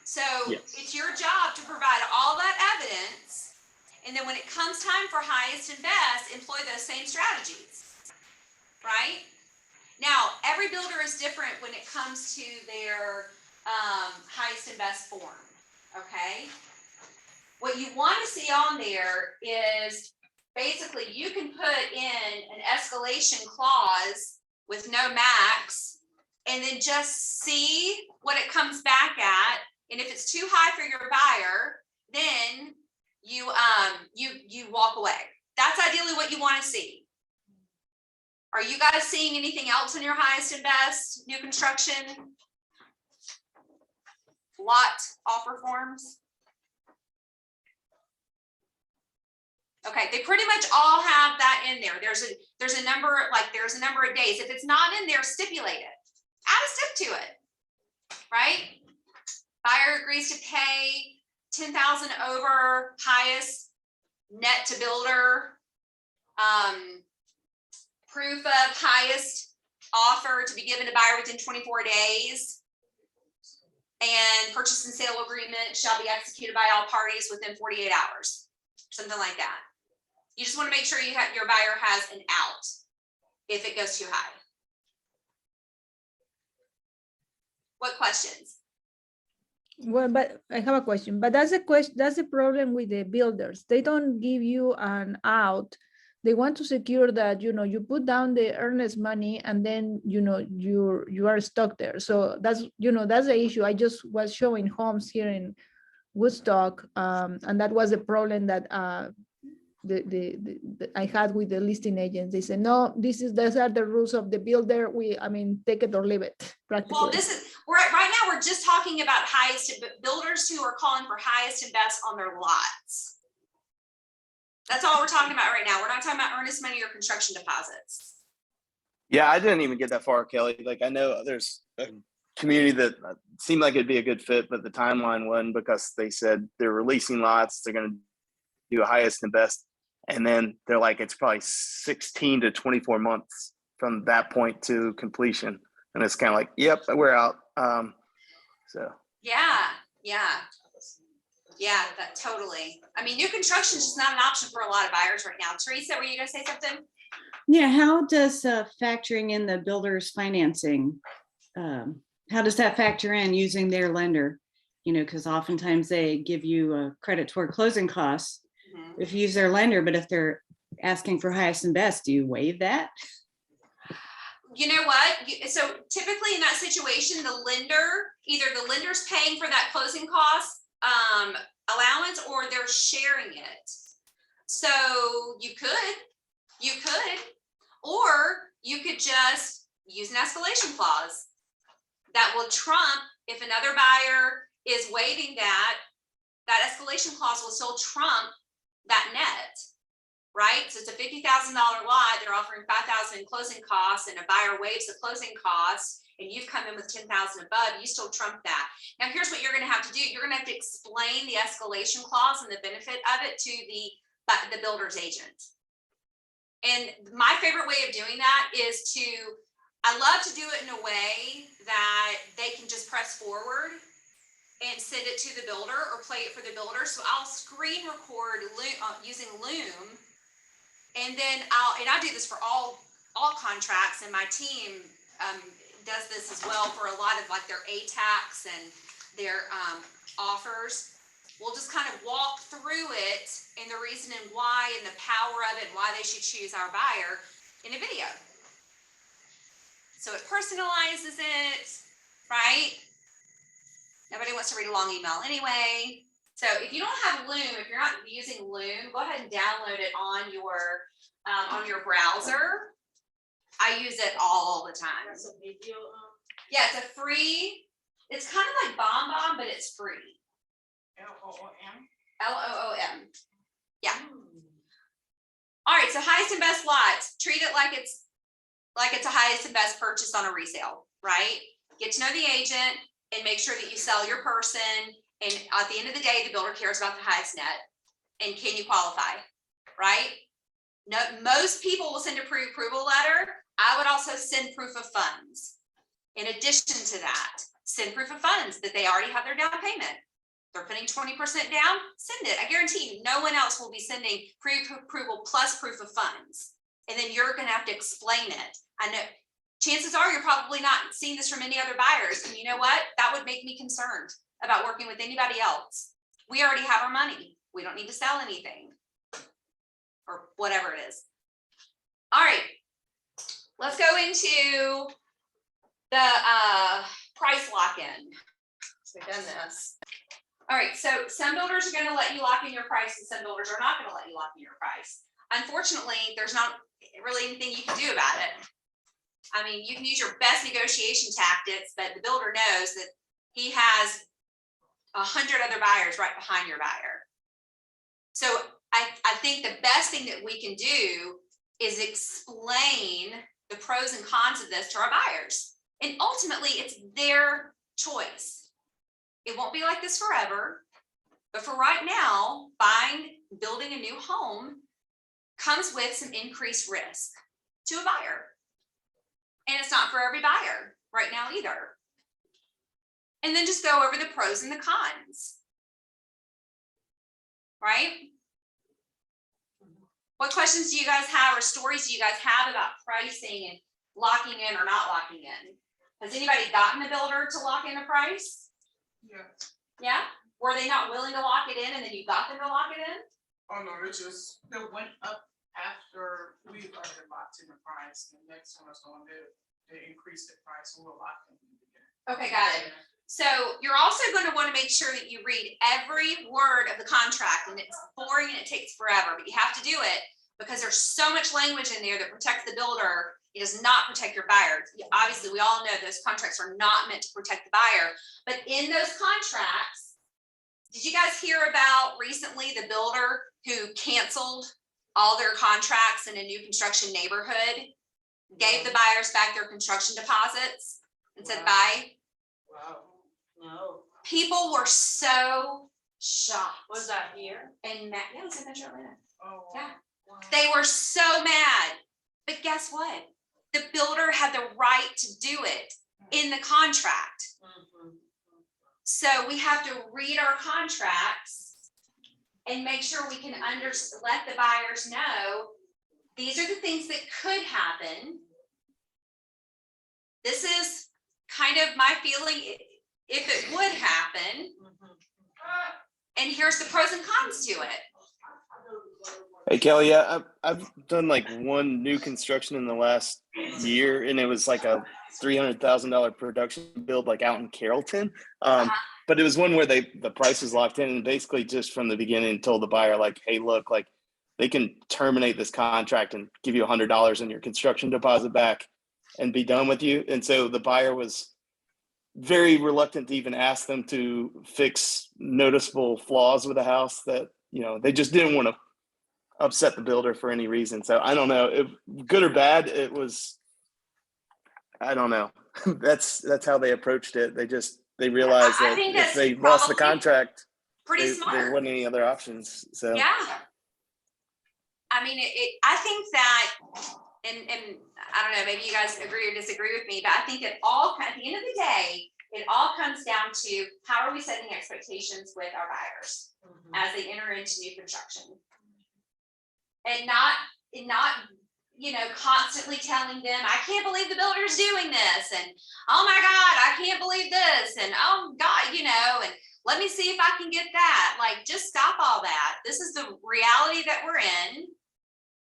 So It's your job to provide all that evidence. And then when it comes time for highest and best, employ those same strategies, right? Now, every builder is different when it comes to their highest and best form, okay? What you want to see on there is basically you can put in an escalation clause with no max and then just see what it comes back at. And if it's too high for your buyer, then you walk away. That's ideally what you want to see. Are you guys seeing anything else in your highest and best new construction lot offer forms? Okay, they pretty much all have that in there. There's a number, like there's a number of days. If it's not in there, stipulate it. Add a step to it, right? Buyer agrees to pay 10,000 over highest net to builder. Proof of highest offer to be given to buyer within 24 days. And purchase and sale agreement shall be executed by all parties within 48 hours, something like that. You just want to make sure you have, your buyer has an out if it goes too high. What questions? Well, but I have a question, but that's the question, that's the problem with the builders. They don't give you an out. They want to secure that, you know, you put down the earnest money and then, you know, you are stuck there. So that's, you know, that's the issue. I just was showing homes here in Woodstock, and that was the problem that I had with the listing agents. They said, no, these are the rules of the builder. I mean, take it or leave it, practically. Well, right now we're just talking about highest builders who are calling for highest and best on their lots. That's all we're talking about right now. We're not talking about earnest money or construction deposits. Yeah, I didn't even get that far, Kelly. Like, I know there's a community that seemed like it'd be a good fit, but the timeline wasn't, because they said they're releasing lots, they're going to do a highest and best, and then they're like, it's probably 16 to 24 months from that point to completion, and it's kind of like, yep, we're out. So yeah, that totally. I mean, new construction is just not an option for a lot of buyers right now. Teresa, were you going to say something? Yeah, how does factoring in the builder's financing, how does that factor in using their lender? You know, because oftentimes they give you a credit toward closing costs if you use their lender, but if they're asking for highest and best, do you waive that? You know what? So typically in that situation, the lender, either the lender's paying for that closing cost allowance, or they're sharing it. So you could, or you could just use an escalation clause that will trump, if another buyer is waiving that escalation clause will still trump that net, right? So it's a $50,000 lot, they're offering $5,000 in closing costs, and a buyer waives the closing costs, and you've come in with 10,000 above, you still trump that. Now, here's what you're gonna have to do. You're gonna have to explain the escalation clause and the benefit of it to the builder's agent. And my favorite way of doing that is I love to do it in a way that they can just press forward and send it to the builder or play it for the builder. So I'll screen record using Loom, and then I do this for all contracts, and my team does this as well for a lot of like their ATACs and their offers. We'll just kind of walk through it and the reason and why and the power of it and why they should choose our buyer in a video. So it personalizes it, right? Nobody wants to read a long email anyway. So if you don't have Loom, if you're not using Loom, go ahead and download it on your browser. I use it all the time. That's a video. Yeah, it's a free, it's kind of like BombBomb, but it's free. LOOM. LOOM. Yeah. All right, so highest and best lots, treat it like it's a highest and best purchase on a resale, right? Get to know the agent and make sure that you sell your person. And at the end of the day, the builder cares about the highest net. And can you qualify, right? No, most people will send a pre-approval letter. I would also send proof of funds. In addition to that, send proof of funds that they already have their down payment. They're putting 20% down, send it. I guarantee you, no one else will be sending pre-approval plus proof of funds. And then you're gonna have to explain it. I know, chances are you're probably not seeing this from any other buyers. And you know what? That would make me concerned about working with anybody else. We already have our money. We don't need to sell anything or whatever it is. All right, let's go into the price lock-in. So we've done this. All right, so some builders are gonna let you lock in your price and some builders are not gonna let you lock in your price. Unfortunately, there's not really anything you can do about it. I mean, you can use your best negotiation tactics, but the builder knows that he has 100 other buyers right behind your buyer. So I think the best thing that we can do is explain the pros and cons of this to our buyers. And ultimately, it's their choice. It won't be like this forever, but for right now, building a new home comes with some increased risk to a buyer. And it's not for every buyer right now either. And then just go over the pros and the cons. Right? What questions do you guys have or stories do you guys have about pricing and locking in or not locking in? Has anybody gotten a builder to lock in a price? Yeah. Yeah? Were they not willing to lock it in and then you got them to lock it in? Oh, no, they went up after we already locked in the price. The next one was the one they increased the price, we were locked in. Okay, got it. So you're also going to want to make sure that you read every word of the contract, and it's boring and it takes forever, but you have to do it because there's so much language in there that protects the builder. It does not protect your buyer. Obviously, we all know those contracts are not meant to protect the buyer, but in those contracts, did you guys hear about recently the builder who canceled all their contracts in a new construction neighborhood, gave the buyers back their construction deposits and said bye? Wow. No. People were so shocked. Was that here? And yeah, it was in Metro Atlanta. Oh, Yeah. wow. They were so mad. But guess what? The builder had the right to do it in the contract. So we have to read our contracts and make sure we can let the buyers know these are the things that could happen. This is kind of my feeling if it would happen. And here's the pros and cons to it. Hey Kelly, yeah, I've done like one new construction in the last year, and it was like a $300,000 production build, like out in Carrollton. But it was one where the price was locked in, and basically just from the beginning told the buyer like, hey, look, like they can terminate this contract and give you $100 in your construction deposit back and be done with you. And so the buyer was very reluctant to even ask them to fix noticeable flaws with the house that, you know, they just didn't want to upset the builder for any reason. So I don't know, if good or bad, it was, I don't know. That's how they approached it. They realized I that think if that's they lost the probably contract, pretty there smart. wasn't any other options. So Yeah. I mean, I think that, and I don't know, maybe you guys agree or disagree with me, but I think at the end of the day, it all comes down to how are we setting expectations with our buyers as they enter into new construction, and not you know, constantly telling them, I can't believe the builder's doing this, and oh my God, I can't believe this, and oh God, you know, and let me see if I can get that. Like, just stop all that. This is the reality that we're in.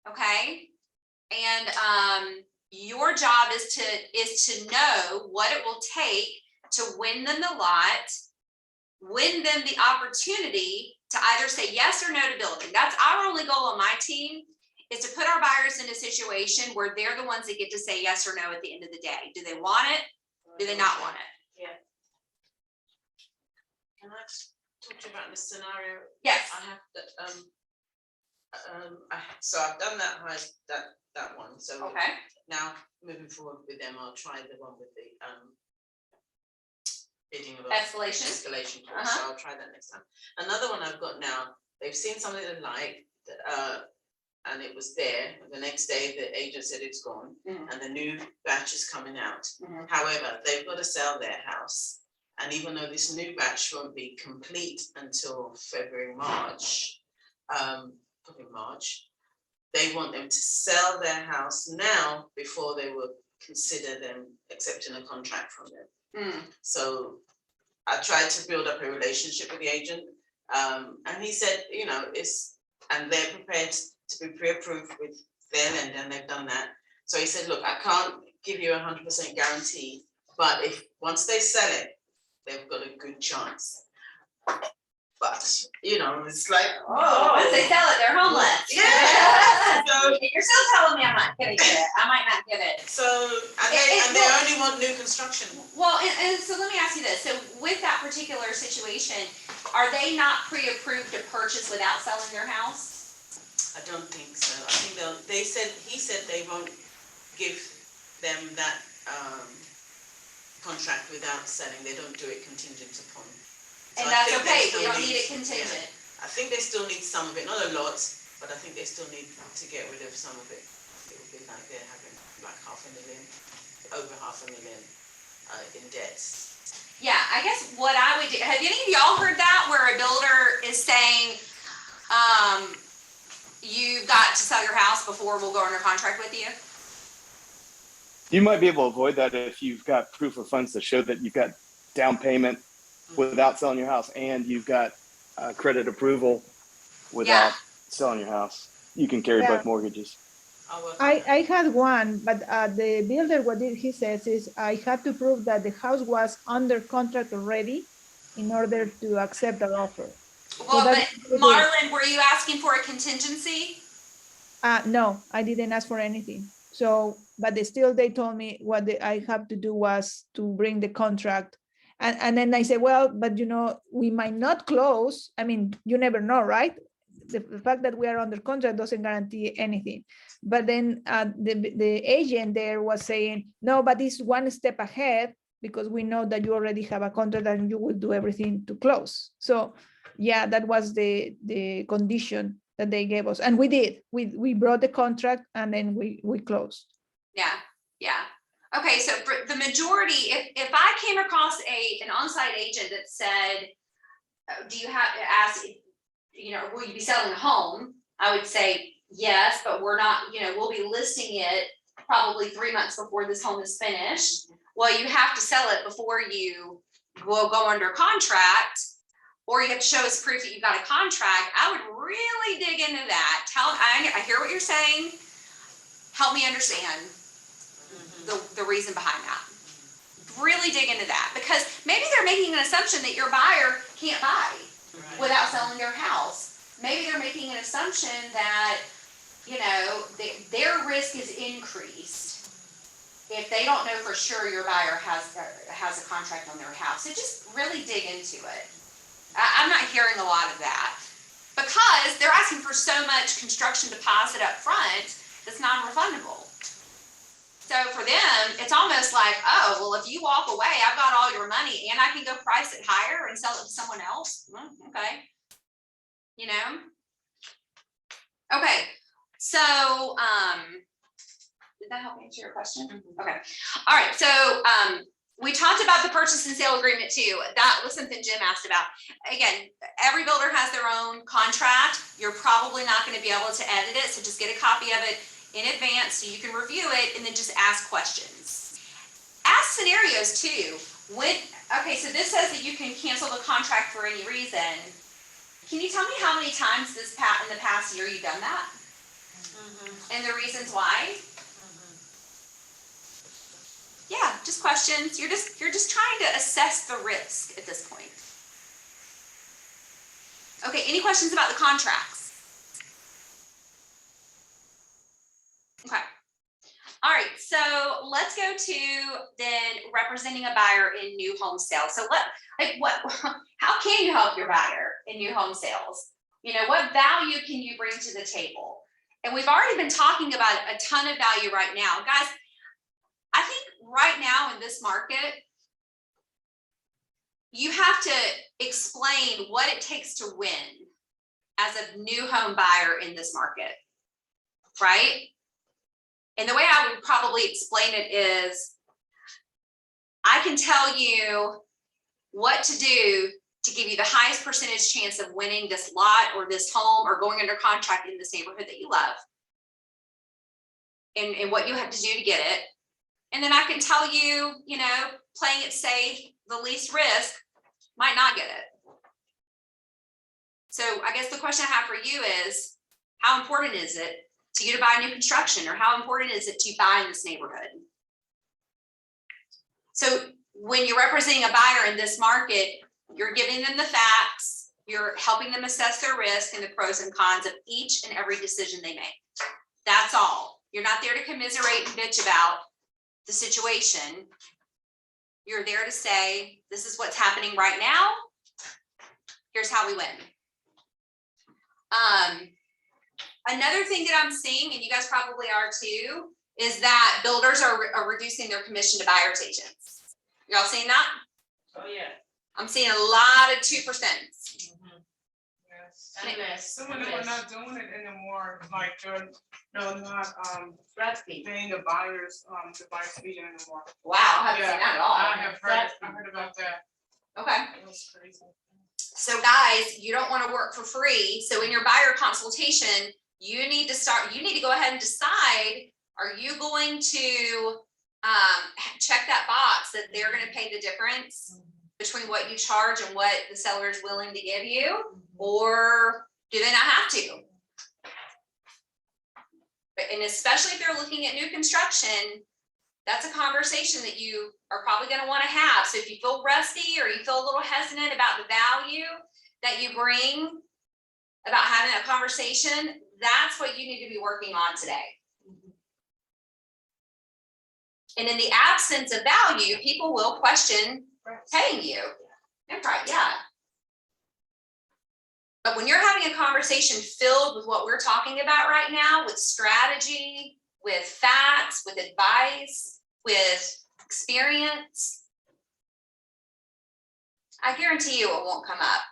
Okay. And your job is to know what it will take to win them the lot, win them the opportunity to either say yes or no to building. That's our only goal on my team, is to put our buyers in a situation where they're the ones that get to say yes or no at the end of the day. Do they want it? Do they not want it? Yeah. Can I talk to you about this scenario? Yes. I have to, so I've done that one, so Okay. now moving forward with them, I'll try the one with the bidding of Escalation. clause, so I'll try that next time. Another one I've got now, they've seen something they like, and it was there, the next day the agent said it's gone, and the new batch is coming out. However, they've got to sell their house, and even though this new batch won't be complete until February, March, probably March, they want them to sell their house now before they will consider them accepting a contract from them. So I tried to build up a relationship with the agent, and he said, you know, and they're prepared to be pre-approved with their lender, and they've done that. So he said, look, I can't give you 100% guarantee, but if once they sell it, they've got a good chance. but, you know, it's like, Once they sell it, they're homeless. Yeah. So, You're still telling me I'm not gonna get it. I might not get it. so, and they only want new construction. Well, and so let me ask you this. So with that particular situation, are they not pre-approved to purchase without selling their house? I don't think so. I think he said they won't give them that, contract without selling. They don't do it contingent upon. So And I that's think they okay. We still don't need it contingent. I think they still need some of it, not a lot, but I think they still need to get rid of some of it. It would be like they're having like over $500,000 in debts. Yeah, I guess what I would do, have any of y'all heard that where a builder is saying, you've got to sell your house before we'll go under contract with you? You might be able to avoid that if you've got proof of funds to show that you've got down payment without selling your house and you've got credit approval without selling your house. You can carry both mortgages. I had one, but the builder, he says is I had to prove that the house was under contract already in order to accept the offer. Well, but Marlon, were you asking for a contingency? No, I didn't ask for anything. So, but they told me what I have to do was to bring the contract. And then I said, well, but we might not close. I mean, you never know, right? The fact that we are under contract doesn't guarantee anything. But then the agent there was saying, no, but it's one step ahead because we know that you already have a contract and you will do everything to close. So yeah, that was the condition that they gave us. And we did. We brought the contract and then we closed. Yeah. Okay, so for the majority, if I came across an on-site agent that said, do you have to ask, will you be selling a home? I would say yes, but we're not, we'll be listing it probably 3 months before this home is finished. Well, you have to sell it before you will go under contract, or you have to show us proof that you got a contract. I would really dig into that. I hear what you're saying. Help me understand the reason behind that. Really dig into that, because maybe they're making an assumption that your buyer can't buy without selling their house. Maybe they're making an assumption that, their risk is increased if they don't know for sure your buyer has a contract on their house. So just really dig into it. I'm not hearing a lot of that because they're asking for so much construction deposit up front that's non-refundable. So for them, it's almost like, oh, well, if you walk away, I've got all your money and I can go price it higher and sell it to someone else. Well, okay. Okay. So, did that help answer your question? Okay. All right. So, we talked about the purchase and sale agreement too. That was something Jim asked about. Again, every builder has their own contract. You're probably not going to be able to edit it. So just get a copy of it in advance so you can review it and then just ask questions. Ask scenarios too. Okay, so this says that you can cancel the contract for any reason. Can you tell me how many times in the past year you've done that? And the reasons why? Yeah, just questions. You're just trying to assess the risk at this point. Okay, any questions about the contracts? Okay. All right, so let's go to then representing a buyer in new home sales. So how can you help your buyer in new home sales? What value can you bring to the table? And we've already been talking about a ton of value right now. Guys, I think right now in this market, you have to explain what it takes to win as a new home buyer in this market, right? And the way I would probably explain it is, I can tell you what to do to give you the highest percentage chance of winning this lot or this home or going under contract in this neighborhood that you love, and what you have to do to get it. And then I can tell you, playing it safe, the least risk, might not get it. So I guess the question I have for you is, how important is it to you to buy new construction, or how important is it to buy in this neighborhood? So when you're representing a buyer in this market, you're giving them the facts, You're helping them assess their risk and the pros and cons of each and every decision they make. That's all. You're not there to commiserate and bitch about the situation. You're there to say, this is what's happening right now. Here's how we win. Another thing that I'm seeing, and you guys probably are too, is that builders are reducing their commission to buyer's agents. Y'all seeing that? Oh, yeah. I'm seeing a lot of 2%. Yes. Some of them are not doing it anymore, like they're not paying the buyers agent anymore. Wow, I haven't seen that at all. I heard about that. Okay. It was crazy. So guys, you don't want to work for free. So in your buyer consultation, you need to go ahead and decide, are you going to check that box that they're going to pay the difference between what you charge and what the seller is willing to give you, or do they not have to? And especially if they're looking at new construction, that's a conversation that you are probably going to want to have. So if you feel rusty or you feel a little hesitant about the value that you bring about having a conversation, that's what you need to be working on today. And in the absence of value, people will question paying you. And right, yeah. But when you're having a conversation filled with what we're talking about right now, with strategy, with facts, with advice, with experience, I guarantee you it won't come up.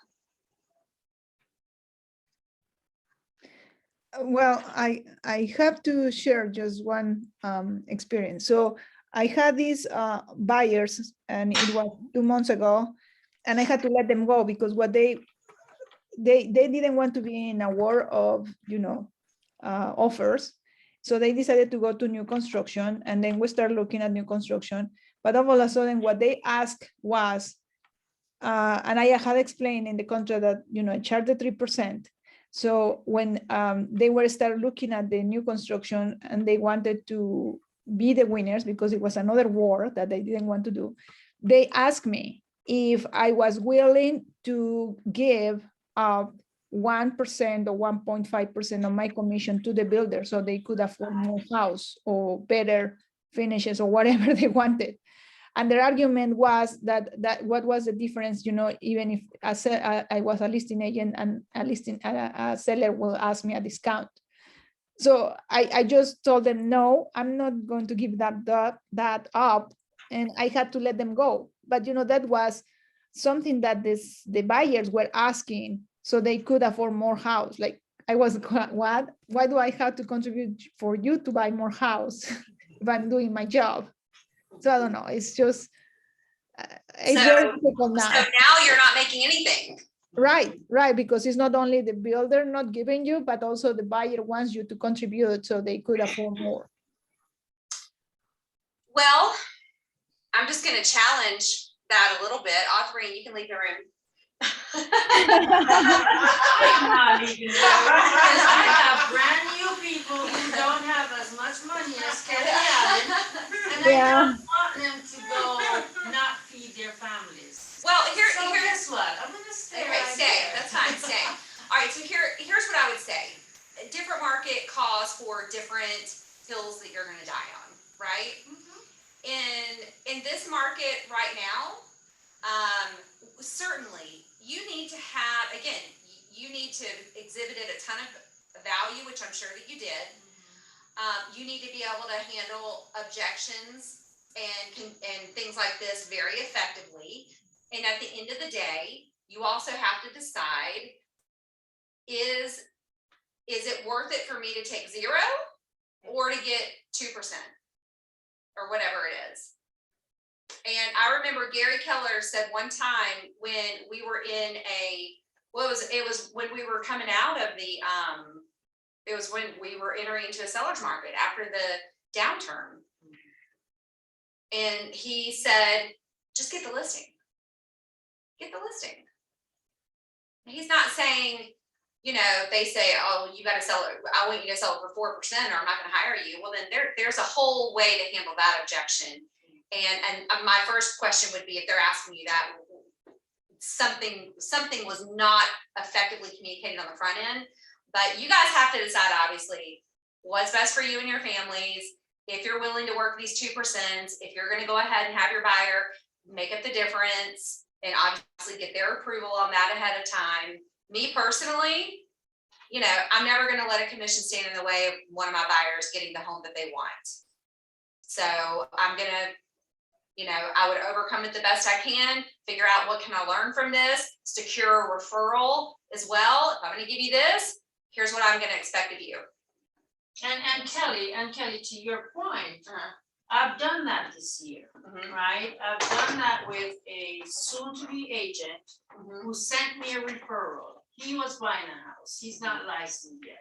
Well, I have to share just one experience. So I had these buyers, and it was 2 months ago, and I had to let them go because what they didn't want to be in a war of offers. So they decided to go to new construction, and then we start looking at new construction. But all of a sudden, what they asked was, and I had explained in the contract that I charge the 3%. So when they were start looking at the new construction and they wanted to be the winners because it was another war that they didn't want to do, they asked me if I was willing to give 1% or 1.5% of my commission to the builder so they could afford more house or better finishes or whatever they wanted. And their argument was that what was the difference, even if I was a listing agent and a seller will ask me a discount. So I just told them, no, I'm not going to give that up. And I had to let them go. But that was something that the buyers were asking so they could afford more house. Like I was, what? Why do I have to contribute for you to buy more house if I'm doing my job? So I don't know. It's just it's very difficult now. So now you're not making anything. Right, because it's not only the builder not giving you, but also the buyer wants you to contribute so they could afford more. Well, I'm just going to challenge that a little bit. Audrey, you can leave the room. I'm not leaving the room because I have brand new people who don't have as much money as Kelly Allen, and I don't want them to go not feed their families. Well, here's guess what? I'm gonna stay. Okay, stay. That's fine. Stay. All right. So here's what I would say. A different market calls for different hills that you're going to die on, right? In this market right now, certainly you need to have, again, you need to exhibit a ton of value, which I'm sure that you did. You need to be able to handle objections and things like this very effectively. And at the end of the day, you also have to decide, is it worth it for me to take 0 or to get 2% or whatever it is? And I remember Gary Keller said one time when we were in it was when we were coming out of it was when we were entering into a seller's market after the downturn. And he said, just get the listing. Get the listing. He's not saying, they say, oh, you got to sell it. I want you to sell it for 4% or I'm not going to hire you. Well, then there's a whole way to handle that objection. And my first question would be, if they're asking you that, something was not effectively communicated on the front end. But you guys have to decide, obviously, what's best for you and your families. If you're willing to work these 2%, if you're gonna go ahead and have your buyer make up the difference and obviously get their approval on that ahead of time. Me personally, you know, I'm never gonna let a commission stand in the way of one of my buyers getting the home that they want. So I'm gonna, you know, I would overcome it the best I can, figure out what can I learn from this, secure a referral as well. If I'm gonna give you this, here's what I'm gonna expect of you. And Kelly, to your point, I've done that this year, right? I've done that with a soon-to-be agent who sent me a referral. He was buying a house. He's not licensed yet.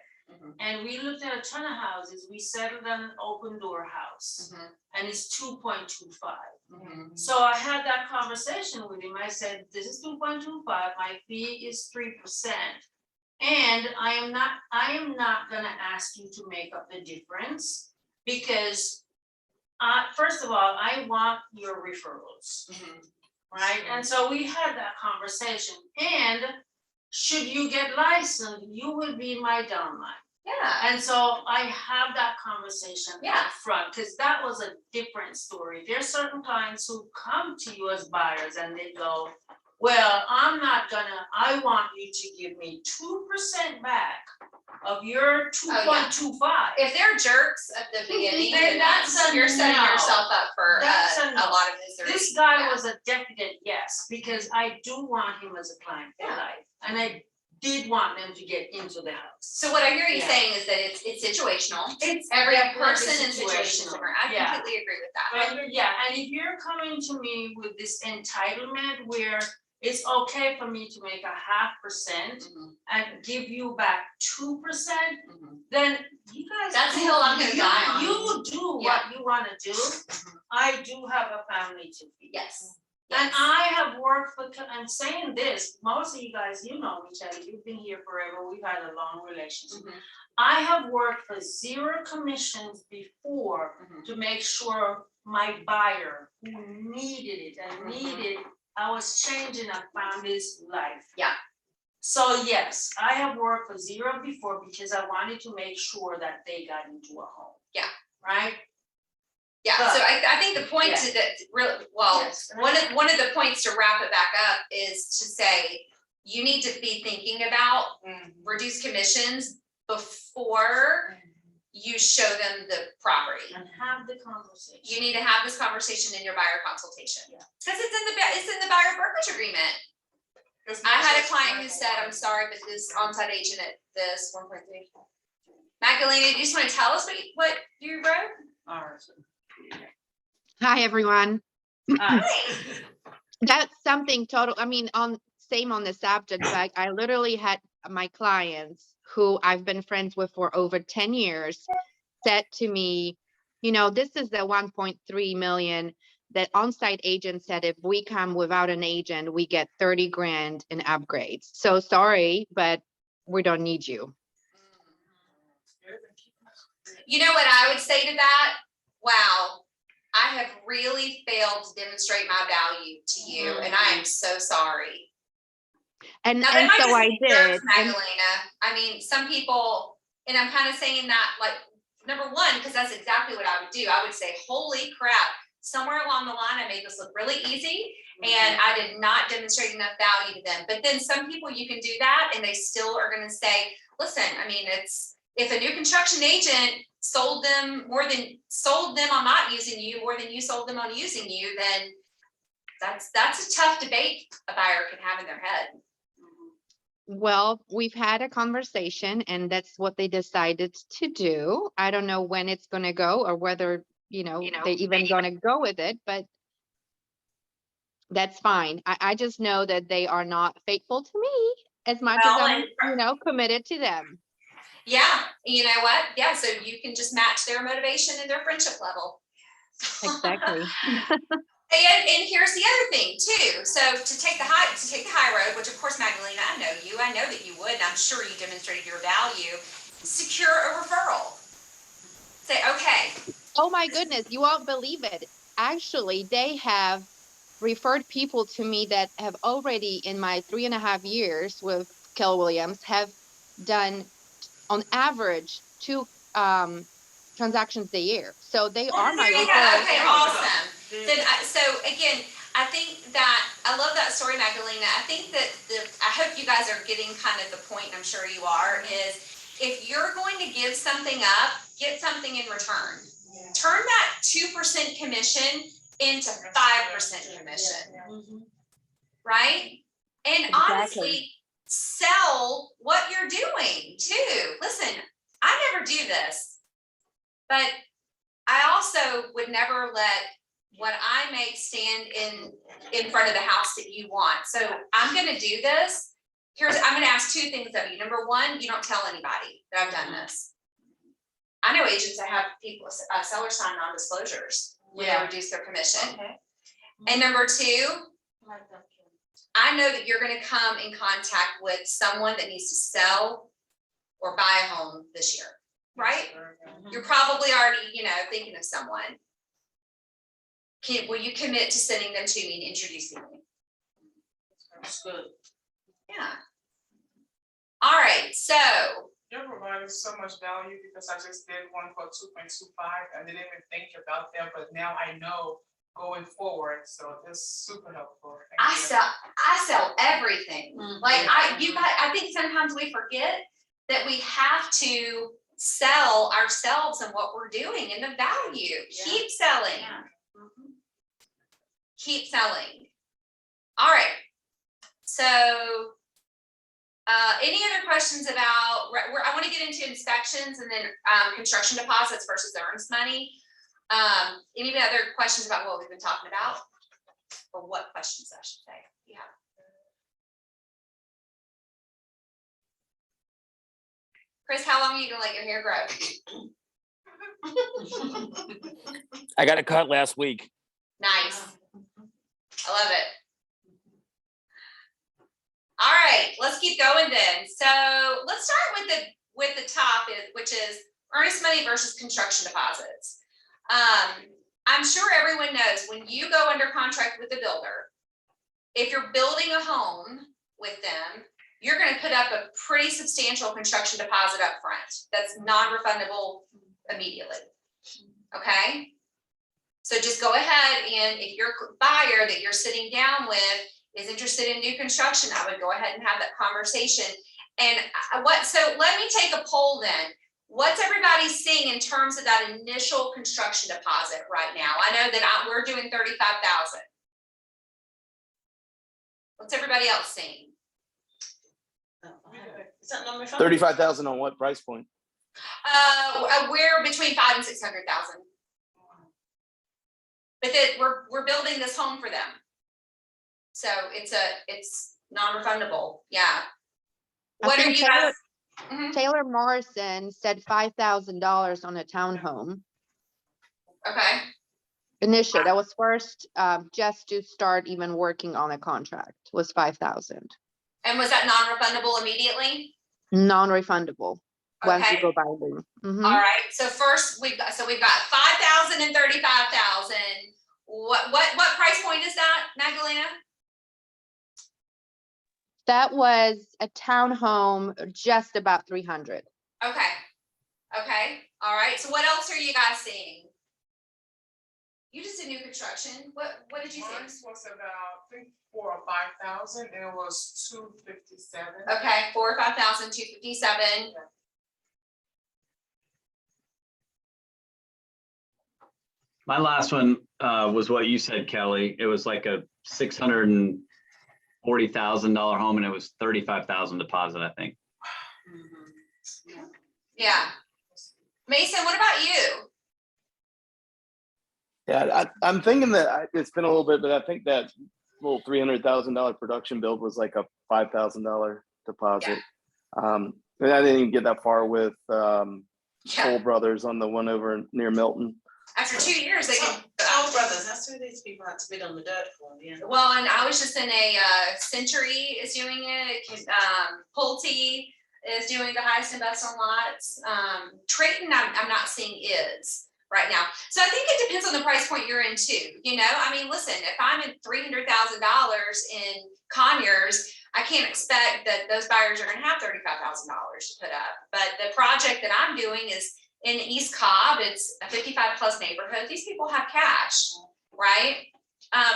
And we looked at a ton of houses. We settled on an open door house and it's 2.25. So I had that conversation with him. I said, this is 2.25. My fee is 3%. And I am not gonna ask you to make up the difference because first of all, I want your referrals, right? And so we had that conversation. And should you get licensed, you will be my downline. Yeah. And so I have that conversation up front because that was a different story. There's certain clients who come to you as buyers and they go, well, I want you to give me 2% back of your 2.25. If they're jerks at the beginning, Then that's you're setting no. yourself up for That's a lot of misery. This guy was a definite yes, because I do want him as a client for life. And I did want them to get into the house. So what I hear you saying is that it's situational. It's every definitely person and situation is situational. different. I Yeah. completely agree with that. But and if you're coming to me with this entitlement where it's okay for me to make 0.5% and give you back 2%, then you guys. That's the hill I'm gonna die on. You do what you wanna do. I do have a family to feed. Yes. And I have worked for, I'm saying this, most of you guys, you know each other, you've been here forever, we've had a long relationship. I have worked for 0 commissions before to make sure my buyer who needed it and I was changing a family's life. Yeah. So yes, I have worked for 0 before because I wanted to make sure that they got into a home. Yeah. Right? Yeah, But- so I think the point to that really, well, one of the points to wrap it back up is to say, you need to be thinking about reduced commissions before you show them the property. And have the conversation. You need to have this conversation in your buyer consultation. Because it's in the buyer brokerage agreement. I had a client who said, I'm sorry, but this on-site agent at this 1.3. Magdalena, do you just want to tell us what you wrote? Hi, everyone. Hi. That's something total, I mean, same on the subject, but I literally had my clients who I've been friends with for over 10 years said to me, you know, this is the 1.3 million that on-site agent said if we come without an agent, we get 30 grand in upgrades. So sorry, but we don't need you. You know what I would say to that? Wow, I have really failed to demonstrate my value to you, and I am so sorry. And Now, that might so just I be did. jerks, Magdalena. I mean, some people, and I'm kind of saying that, like, number one, because that's exactly what I would do. I would say, holy crap, somewhere along the line, I made this look really easy, and I did not demonstrate enough value to them. But then some people, you can do that, and they still are going to say, listen, I mean, if a new construction agent sold them on not using you more than you sold them on using you, then that's a tough debate a buyer can have in their head. Well, we've had a conversation and that's what they decided to do. I don't know when it's going to go or whether, they're even going to go with it, but that's fine. I just know that they are not faithful to me as much as I'm, committed to them. Yeah, you know what? Yeah, so you can just match their motivation and their friendship level. Exactly. And here's the other thing too. So to take the high road, which of course, Magdalena, I know that you would, and I'm sure you demonstrated your value. Secure a referral. Say, okay. Oh my goodness, you won't believe it. Actually, they have referred people to me that have already, in my 3.5 years with Keller Williams, have done on average 2 transactions a year. So they are my Okay, referrals. okay, awesome. Then, so again, I think that, I love that story, Magdalena. I think that I hope you guys are getting kind of the point, and I'm sure you are, is if you're going to give something up, get something in return. Turn that 2% commission into 5% commission. Right? And Exactly. honestly, sell what you're doing too. Listen, I never do this, but I also would never let what I make stand in front of the house that you want. So I'm gonna do this. I'm gonna ask 2 things of you. Number 1, you don't tell anybody that I've done this. I know agents that have people, sellers sign non-disclosures when they reduce their commission. Okay. And number 2, I know that you're gonna come in contact with someone that needs to sell or buy a home this year, right? You're probably already, thinking of someone. Will you commit to sending them to me and introducing me? That's good. Yeah. All right, so. You're providing so much value because I just did one for 2.25 and didn't even think about them, but now I know going forward, so this is super helpful. Thank you. I sell everything. Like I think sometimes we forget that we have to sell ourselves and what we're doing and the value. Yeah. Keep selling. Yeah. Keep selling. All right. So, any other questions about? I want to get into inspections and then construction deposits versus the earnest money. Any other questions about what we've been talking about, or what questions I should say? Yeah. Chris, how long are you gonna let your hair grow? I got it cut last week. Nice. I love it. All right, let's keep going then. So let's start with the top, which is earnest money versus construction deposits. I'm sure everyone knows when you go under contract with a builder, if you're building a home with them, you're going to put up a pretty substantial construction deposit up front that's non-refundable immediately. Okay? So just go ahead, and if your buyer that you're sitting down with is interested in new construction, I would go ahead and have that conversation. And so let me take a poll then. What's everybody seeing in terms of that initial construction deposit right now? I know that we're doing 35,000. What's everybody else seeing? Is that non-refundable? 35,000 on what price point? We're between 500,000 and 600,000. But we're building this home for them. So it's non-refundable. Yeah. What are you guys? Taylor Morrison said $5,000 on a townhome. Okay. Initially, that was first, just to start even working on a contract was 5,000. And was that non-refundable immediately? Non-refundable. Once you Okay. go by them. Mhm. All right. So first we've got 5,000 and 35,000. What price point is that, Magdalena? That was a townhome, just about 300. Okay. Okay. All right. So what else are you guys seeing? You just did new construction. What did you Mine see? was about, I think, 4,000 or 5,000, and it was 257. Okay, 4,000 or 5,000, 257. My last one was what you said, Kelly. It was like a $640,000 home, and it was 35,000 deposit, I think. Yeah. Mason, what about you? Yeah, I'm thinking that it's been a little bit, but I think that little $300,000 production build was like a $5,000 deposit. And I didn't even get that far with Toll Brothers on the one over near Milton. After 2 years, they can. Toll Brothers, that's who these people had to bid on the dirt for, yeah. Well, and I was just in a Century is doing it. Pulte is doing the highest and best on lots. Triton, I'm not seeing is. right now. So I think it depends on the price point you're in too. You know, I mean, listen, if I'm in $300,000 in Conyers, I can't expect that those buyers are going to have $35,000 to put up. But the project that I'm doing is in East Cobb. It's a 55 plus neighborhood. These people have cash, right?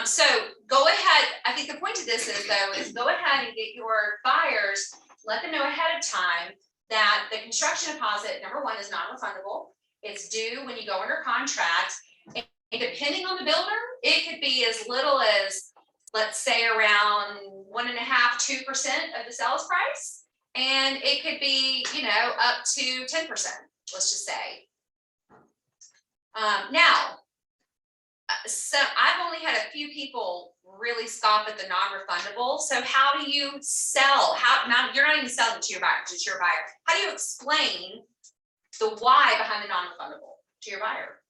So go ahead. I think the point of this is though, is go ahead and get your buyers, let them know ahead of time that the construction deposit, number one, is non-refundable. It's due when you go under contract. And depending on the builder, it could be as little as, let's say, around 1.5–2% of the sales price. And it could be, you know, up to 10%, let's just say. Now, so I've only had a few people really scoff at the non-refundable. So how do you sell? Now you're not even selling it to your buyer, it's your buyer. How do you explain the why behind the non-refundable to your buyer?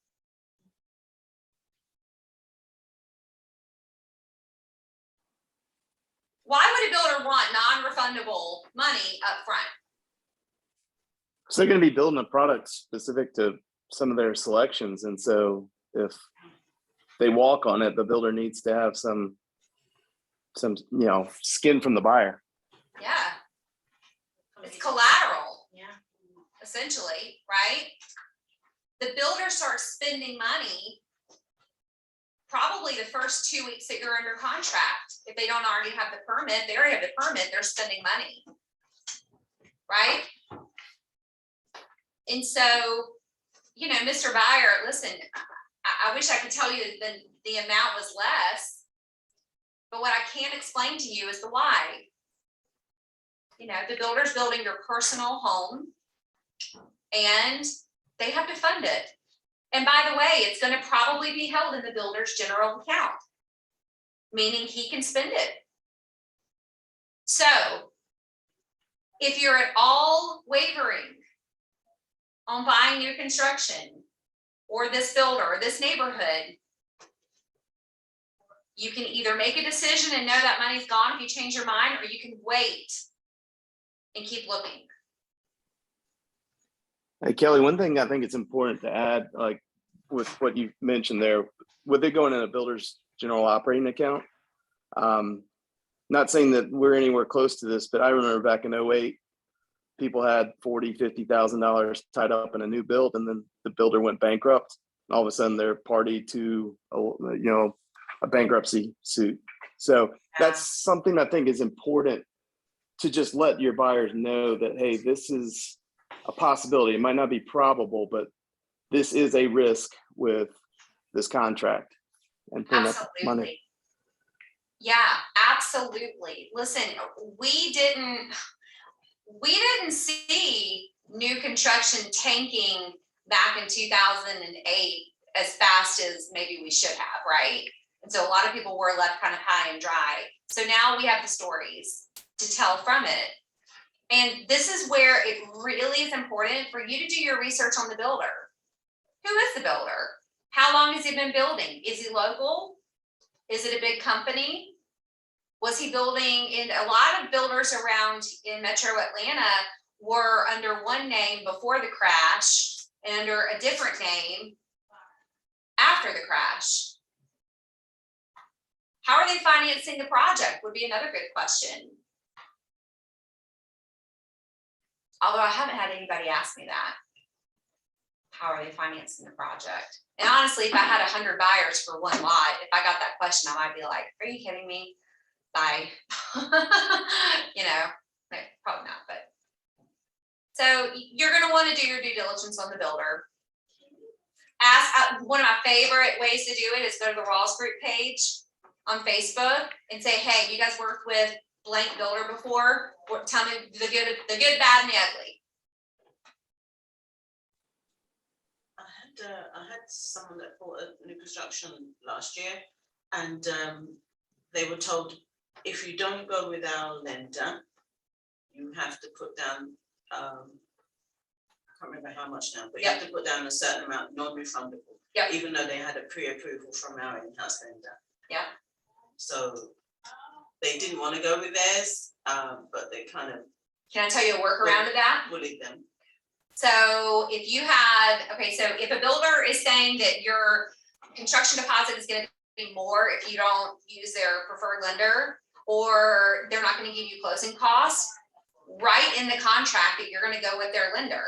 Why would a builder want non-refundable money up front? So they're going to be building a product specific to some of their selections. And so if they walk on it, the builder needs to have some, you know, skin from the buyer. Yeah. It's collateral. Yeah. Essentially, right? The builder starts spending money probably the first 2 weeks that you're under contract. If they don't already have the permit, they already have the permit, they're spending money. Right? And so, you know, Mr. Buyer, listen, I wish I could tell you the amount was less, but what I can't explain to you is the why. You know, the builder's building your personal home and they have to fund it. And by the way, it's going to probably be held in the builder's general account, meaning he can spend it. So if you're at all wavering on buying new construction or this builder or this neighborhood, you can either make a decision and know that money's gone if you change your mind, or you can wait and keep looking. Hey, Kelly, one thing I think it's important to add, like with what you mentioned there, with it going in a builder's general operating account, not saying that we're anywhere close to this, but I remember back in 2008, people had $40,000–$50,000 tied up in a new build, and then the builder went bankrupt. And all of a sudden they're party to a bankruptcy suit. So that's something I think is important to just let your buyers know that, hey, this is a possibility. It might not be probable, but this is a risk with this contract and putting up money. Yeah, absolutely. Listen, we didn't see new construction tanking back in 2008 as fast as maybe we should have, right? And so a lot of people were left kind of high and dry. So now we have the stories to tell from it. And this is where it really is important for you to do your research on the builder. Who is the builder? How long has he been building? Is he local? Is it a big company? Was he building in a lot of builders around in Metro Atlanta were under one name before the crash and under a different name after the crash? How are they financing the project would be another good question. Although I haven't had anybody ask me that. How are they financing the project? And honestly, if I had 100 buyers for one lot, if I got that question, I might be like, are you kidding me? Bye. You know, probably not, but. So you're going to want to do your due diligence on the builder. One of my favorite ways to do it is go to the Rawls Group page on Facebook and say, hey, you guys worked with blank builder before? Tell me the good, bad, and the ugly. I had someone that bought a new construction last year, and they were told, if you don't go with our lender, you have to put down, I can't remember how much now, but you have to put down a certain amount, non-refundable. Yep. Even though they had a pre-approval from our in-house lender. Yeah. So they didn't want to go with theirs, but they kind of. Can I tell you a workaround to that? Bullied them. So if you had, okay, so if a builder is saying that your construction deposit is gonna be more if you don't use their preferred lender, or they're not gonna give you closing costs, write in the contract that you're gonna go with their lender.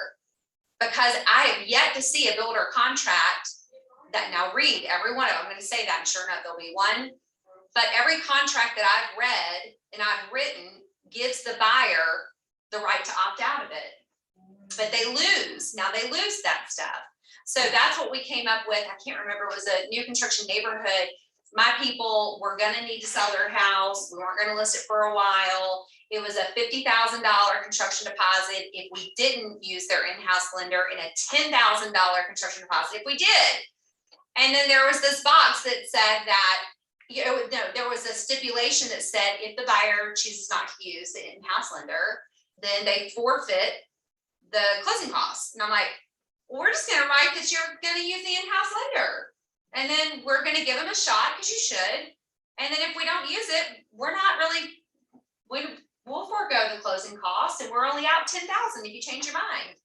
Because I have yet to see a builder contract that, now read every one of them, I'm gonna say that, and sure enough, there'll be one. But every contract that I've read and I've written gives the buyer the right to opt out of it. But they lose, now they lose that stuff. So that's what we came up with. I can't remember, it was a new construction neighborhood. My people were gonna need to sell their house. We weren't gonna list it for a while. It was a $50,000 construction deposit if we didn't use their in-house lender, and a $10,000 construction deposit if we did. And then there was this box that said that, no, there was a stipulation that said if the buyer chooses not to use the in-house lender, then they forfeit the closing costs. And I'm like, well, we're just gonna write that you're gonna use the in-house lender. And then we're gonna give them a shot, because you should. And then if we don't use it, we're not really, we'll forego the closing costs, and we're only out 10,000 if you change your mind.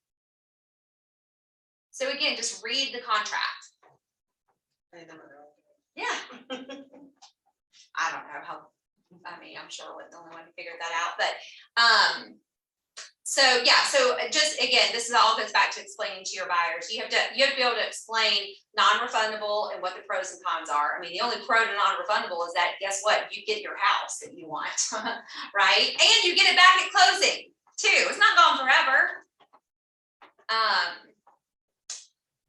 So again, just read the contract. Yeah. I don't know how, I mean, I'm sure I wasn't the only one who figured that out, but, so yeah, so just again, this is all goes back to explaining to your buyers. You have to be able to explain non-refundable and what the pros and cons are. I mean, the only pro to non-refundable is that, guess what? You get your house that you want, right? And you get it back at closing too. It's not gone forever.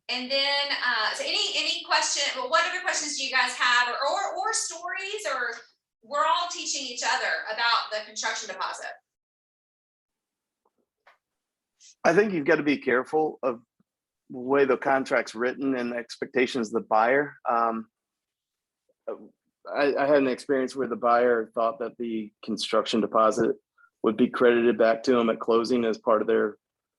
And then, so any question, well, what other questions do you guys have, or stories, or we're all teaching each other about the construction deposit? I think you've got to be careful of the way the contract's written and the expectations of the buyer. I had an experience where the buyer thought that the construction deposit would be credited back to them at closing as part of their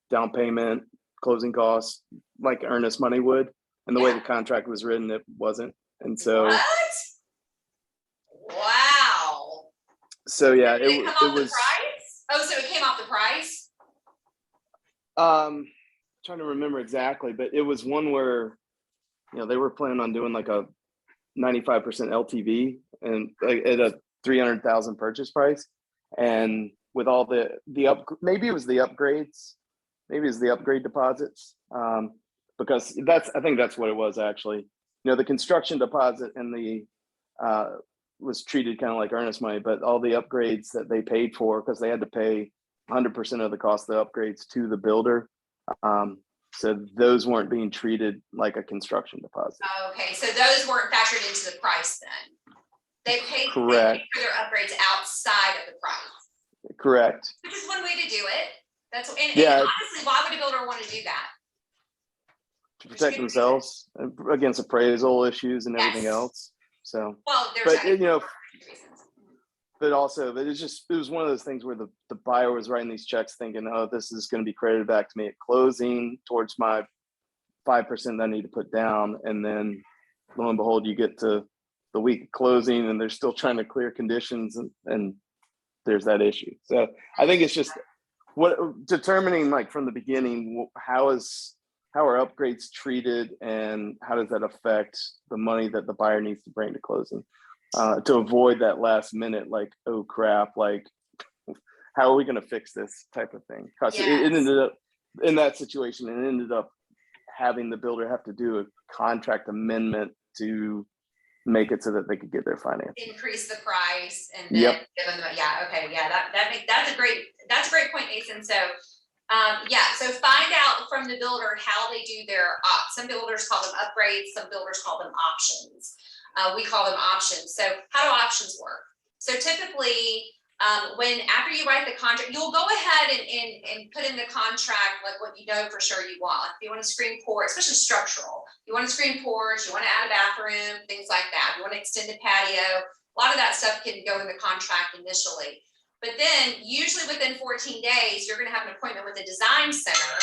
down payment, closing costs, like earnest money would. And the way the contract was written, it wasn't. And so. What? Wow. So yeah, Did it come off the price? Oh, so it came off the price? Trying to remember exactly, but it was one where, they were planning on doing like a 95% LTV and at a 300,000 purchase price. And with all maybe it was the upgrades, maybe it's the upgrade deposits. Because I think that's what it was actually. The construction deposit and the, was treated kind of like earnest money, but all the upgrades that they paid for, because they had to pay 100% of the cost of the upgrades to the builder. So those weren't being treated like a construction deposit. Okay, so those weren't factored into the price then? They paid for their upgrades outside of the price? Correct. Which is one way to do it. And honestly, why would a builder want to do that? To protect themselves against appraisal issues and everything else. So, well, but also, it was one of those things where the buyer was writing these checks thinking, oh, this is going to be credited back to me at closing towards my 5% that I need to put down. And then lo and behold, you get to the week of closing and they're still trying to clear conditions and there's that issue. So I think it's just determining like from the beginning, how are upgrades treated and how does that affect the money that the buyer needs to bring to closing? To avoid that last minute, like, oh crap, like, how are we going to fix this type of thing? Because it ended up in that situation, and ended up having the builder have to do a contract amendment to make it so that they could get their finance. Increase the price and then give them that's a great point, Nathan. So so find out from the builder how they do their some builders call them upgrades, some builders call them options. We call them options. So how do options work? So typically, after you write the contract, you'll go ahead and put in the contract like what you know for sure you want. If you want a screen porch, especially structural, you want a screen porch, you want to add a bathroom, things like that. You want to extend a patio. A lot of that stuff can go in the contract initially. But then usually within 14 days, you're going to have an appointment with a design center.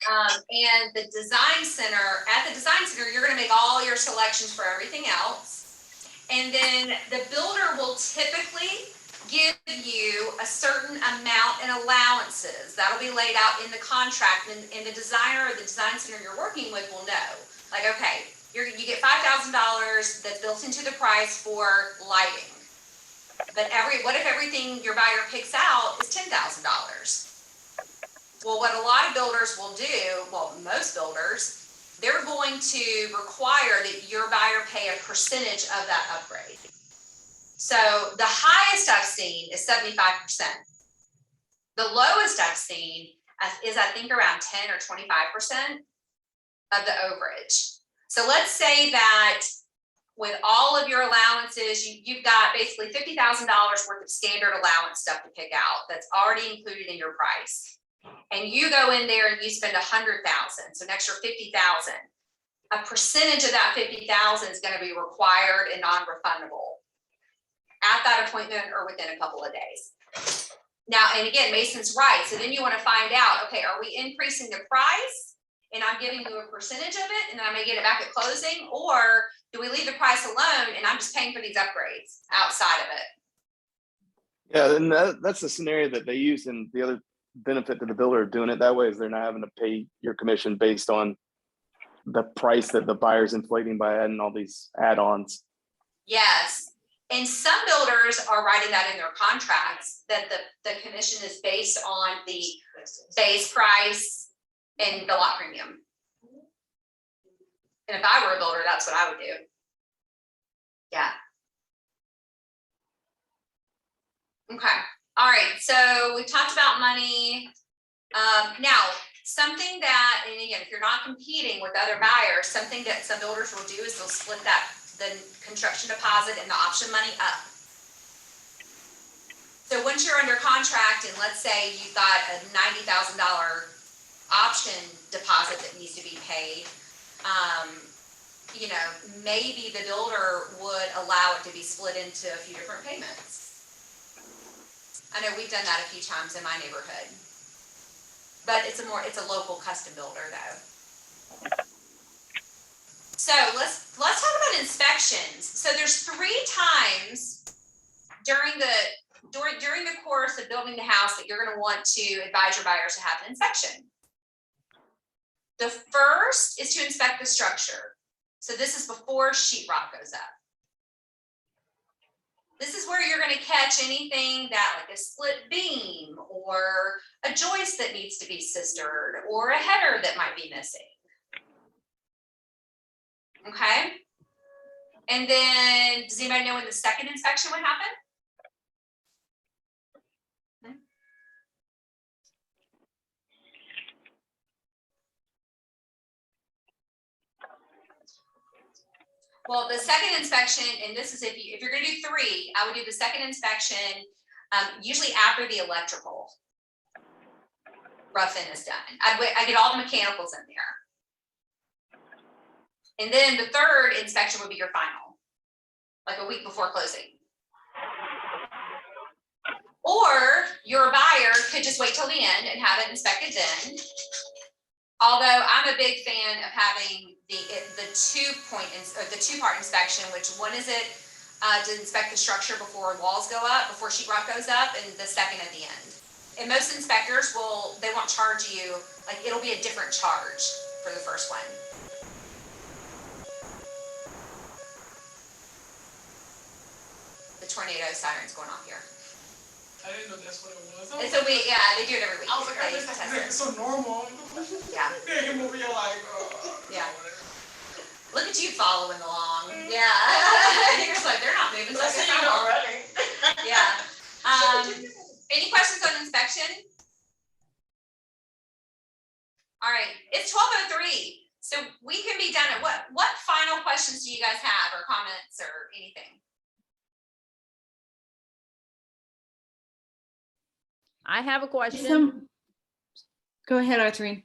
And at the design center, you're going to make all your selections for everything else. And then the builder will typically give you a certain amount in allowances. That'll be laid out in the contract, and the designer or the design center you're working with will know. Like, okay, you get $5,000 that's built into the price for lighting. But what if everything your buyer picks out is $10,000? Well, what a lot of builders will do, well, most builders, they're going to require that your buyer pay a percentage of that upgrade. So the highest I've seen is 75%. The lowest I've seen is, I think, around 10 or 25% of the overage. So let's say that with all of your allowances, you've got basically $50,000 worth of standard allowance stuff to pick out that's already included in your price. And you go in there and you spend $100,000, so an extra $50,000. A percentage of that $50,000 is going to be required and non-refundable at that appointment or within a couple of days. Now, and again, Mason's right. So then you want to find out, okay, are we increasing the price and I'm giving you a percentage of it and then I may get it back at closing, or do we leave the price alone and I'm just paying for these upgrades outside of it? Yeah, and that's the scenario that they use, and the other benefit to the builder of doing it that way is they're not having to pay your commission based on the price that the buyer's inflating by adding all these add-ons. Yes. And some builders are writing that in their contracts, that the commission is based on the base price and the lot premium. And if I were a builder, that's what I would do. Yeah. Okay. All right. So we talked about money. Now, something that, and again, if you're not competing with other buyers, something that some builders will do is they'll split the construction deposit and the option money up. So once you're under contract, and let's say you've got a $90,000 option deposit that needs to be paid, you know, maybe the builder would allow it to be split into a few different payments. I know we've done that a few times in my neighborhood, but it's a local custom builder though. So let's talk about inspections. So there's 3 times during the course of building the house that you're going to want to advise your buyers to have an inspection. The first is to inspect the structure. So this is before sheetrock goes up. This is where you're going to catch anything that, like a split beam or a joist that needs to be sistered or a header that might be missing. Okay. And then, does anybody know when the second inspection would happen? Well, the second inspection, and this is if you're going to do 3, I would do the second inspection usually after the electrical rough-in is done. I get all the mechanicals in there. And then the third inspection would be your final, like a week before closing. Or your buyer could just wait till the end and have it inspected then. Although I'm a big fan of having the 2-part inspection, which one is it to inspect the structure before walls go up, before sheetrock goes up, and the second at the end. And most inspectors they won't charge you, like it'll be a different charge for the first one. The tornado siren's going off here. I didn't know that's what it was. It's a week, yeah, they do it every week. I was like, it's so normal. Yeah. You're moving, you're like, yeah. Look at you following along. Yeah. You're just like, they're not moving. So I guess I'm already. Yeah. Any questions on inspection? All right, it's 12:03, so we can be done at what final questions do you guys have, or comments or anything? I have a question. Go ahead, Arthurine.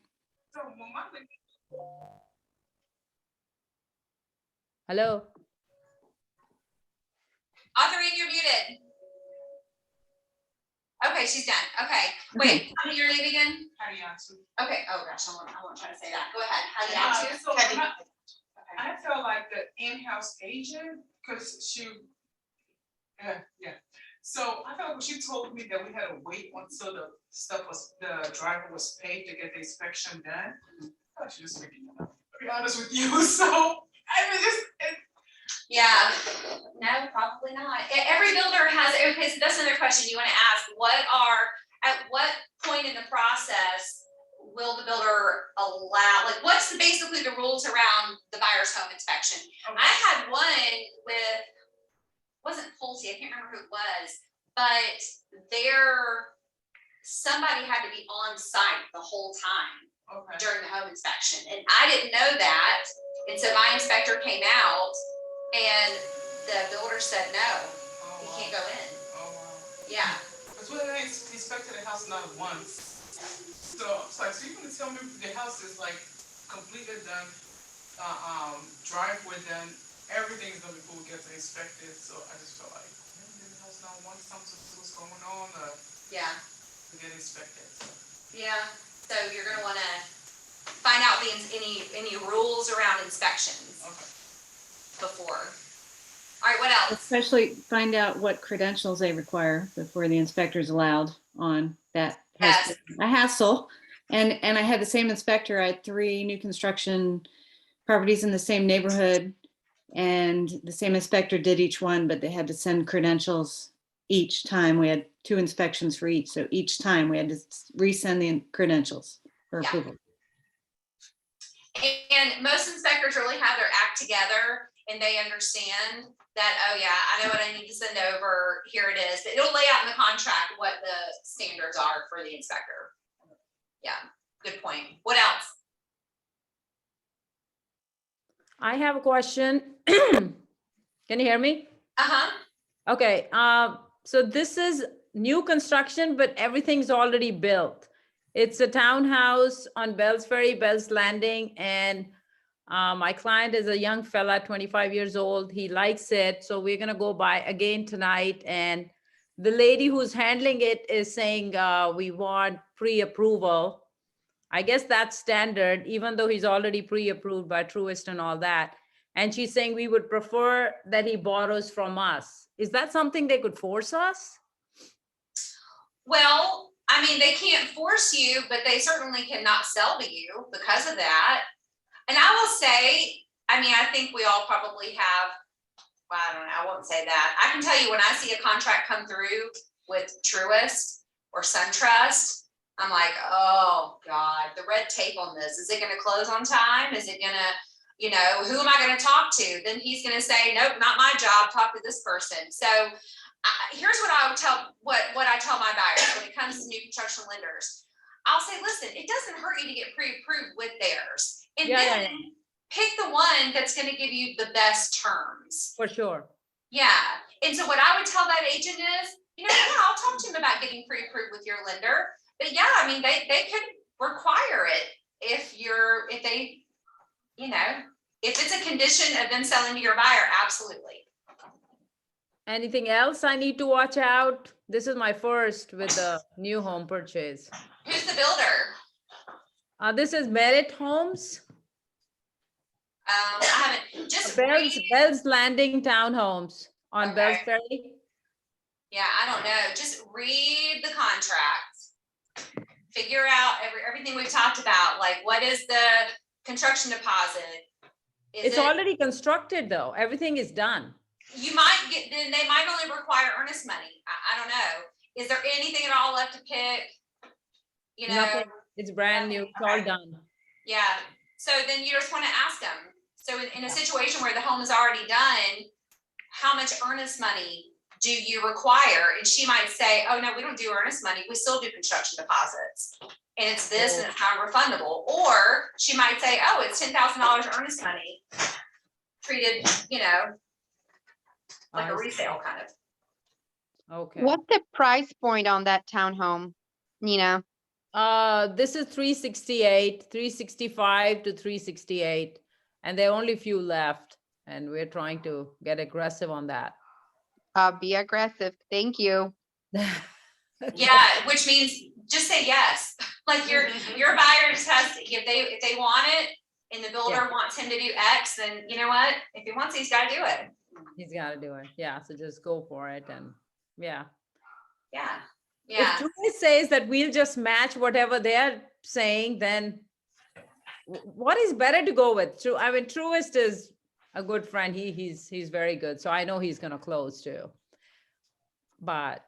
Hello. Arthurine, you're muted. Okay, she's done. Okay, wait, tell me your name again. Okay, oh gosh, I won't try to say that. Go ahead. How do you So I felt like the in-house agent, because So I thought when she told me that we had to wait until the driver was paid to get the inspection done. I thought she was making it up, to be honest with you, so, I mean, Yeah, no, probably not. Every builder has, okay, so that's another question you want to ask. At what point in the process will the builder allow, like, what's basically the rules around the buyer's home inspection? I had one with, wasn't Pulte, I can't remember who it was, but somebody had to be on site the whole time during the home inspection. And I didn't know that. And so my inspector came out and the builder said, no, he can't go in. Yeah. Because when I inspected the house not once. So it's like, so you're gonna tell me the house is like completely done, driveway done, everything is done before we get to inspect it. So I just felt like, maybe the house not once, something what's going on, Yeah. to get inspected. So. Yeah. So you're gonna wanna find out any rules around inspections before. All right, what else? Especially find out what credentials they require before the inspector's allowed on that. Yes. A hassle. And I had the same inspector. I had 3 new construction properties in the same neighborhood, and the same inspector did each one, but they had to send credentials each time. We had 2 inspections for each. So each time we had to resend the credentials for approval. And most inspectors really have their act together and they understand that, oh yeah, I know what I need to send over, here it is. It'll lay out in the contract what the standards are for the inspector. Yeah, good point. What else? I have a question. Can you hear me? Uh-huh. Okay, so this is new construction, but everything's already built. It's a townhouse on Bell's Ferry, Bell's Landing, and my client is a young fella, 25 years old. He likes it, so we're gonna go by again tonight. And the lady who's handling it is saying we want pre-approval. I guess that's standard, even though he's already pre-approved by Truist and all that. And she's saying we would prefer that he borrows from us. Is that something they could force us? Well, I mean, they can't force you, but they certainly cannot sell to you because of that. And I will say, I mean, I think we all probably have, well, I don't know, I won't say that. I can tell you when I see a contract come through with Truist or SunTrust, I'm like, oh God, the red tape on this, is it gonna close on time? Is it gonna, you know, who am I gonna talk to? Then he's gonna say, nope, not my job, talk to this person. So here's what I would tell, what I tell my buyers when it comes to new construction lenders. I'll say, listen, it doesn't hurt you to get pre-approved with theirs. And then pick the one that's gonna give you the best terms. For sure. Yeah, and so what I would tell that agent is, you know, yeah, I'll talk to him about getting pre-approved with your lender. But yeah, I mean, they could require it if they, you know, if it's a condition of them selling to your buyer, absolutely. Anything else I need to watch out? This is my first with the new home purchase. Who's the builder? This is Merit Homes. I haven't, just read. Bell's Landing Townhomes on Bell's Ferry. Yeah, I don't know. Just read the contract. Figure out everything we've talked about. Like, what is the construction deposit? It's already constructed though. Everything is done. You might get, then they might only require earnest money. I don't know. Is there anything at all left to pick? You know, nothing. It's brand new. It's all done. Yeah. So then you just want to ask them. So in a situation where the home is already done, how much earnest money do you require? And she might say, oh no, we don't do earnest money. We still do construction deposits. And it's this and it's non-refundable. Or she might say, oh, it's $10,000 earnest money treated, you know, like a resale kind of. Okay. What's the price point on that townhome, Nina? This is 368, 365 to 368. And there are only a few left. And we're trying to get aggressive on that. Be aggressive. Thank you. Yeah, which means just say yes. Like your buyer just has to, if they want it and the builder wants him to do X, then you know what? If he wants it, he's got to do it. He's got to do it. Yeah. So just go for it. And Yeah. Yeah, If yeah. Truist says that we'll just match whatever they're saying, then what is better to go with? True, I mean, Truist is a good friend. He's very good. So I know he's gonna close too. But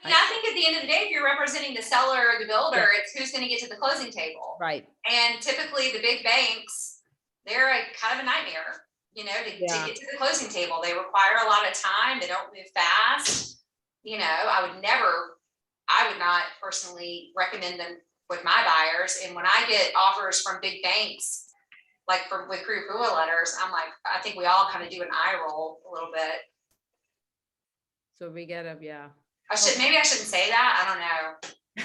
Yeah, I think at the end of the day, if you're representing the seller or the builder, Yeah. it's who's gonna get to the closing table. right, And typically the big banks, they're a kind of a nightmare, you know, to Yeah. get to the closing table. They require a lot of time. They don't move fast. You know, I would not personally recommend them with my buyers. And when I get offers from big banks, like with pre-approval letters, I'm like, I think we all kind of do an eye roll a little bit. so we get a, yeah. Maybe I shouldn't say that. I don't know.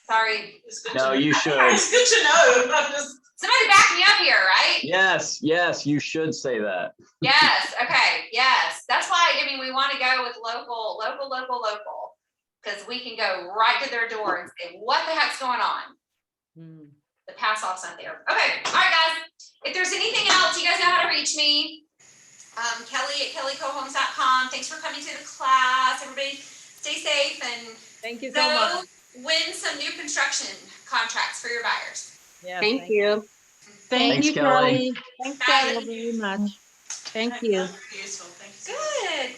Sorry. It's good No, to know. you should. It's good to know. I'm just, Somebody back me up here, right? Yes, you should say that. Yes, okay, yes. That's why, I mean, we want to go with local. Because we can go right to their door and say, what the heck's going on? Hmm. The pass off's not there. Okay, all right, guys. If there's anything else, you guys know how to reach me. Kelly@kellycohomes.com. Thanks for coming to the class. Everybody stay safe and Thank you so go much. win some new construction contracts for your buyers. Yes, Thank you. Thanks, Thank you, Kelly. Kelly. Thanks, Bye. Kelly, very much. Thank you. that's pretty useful. Thank you so much. Good.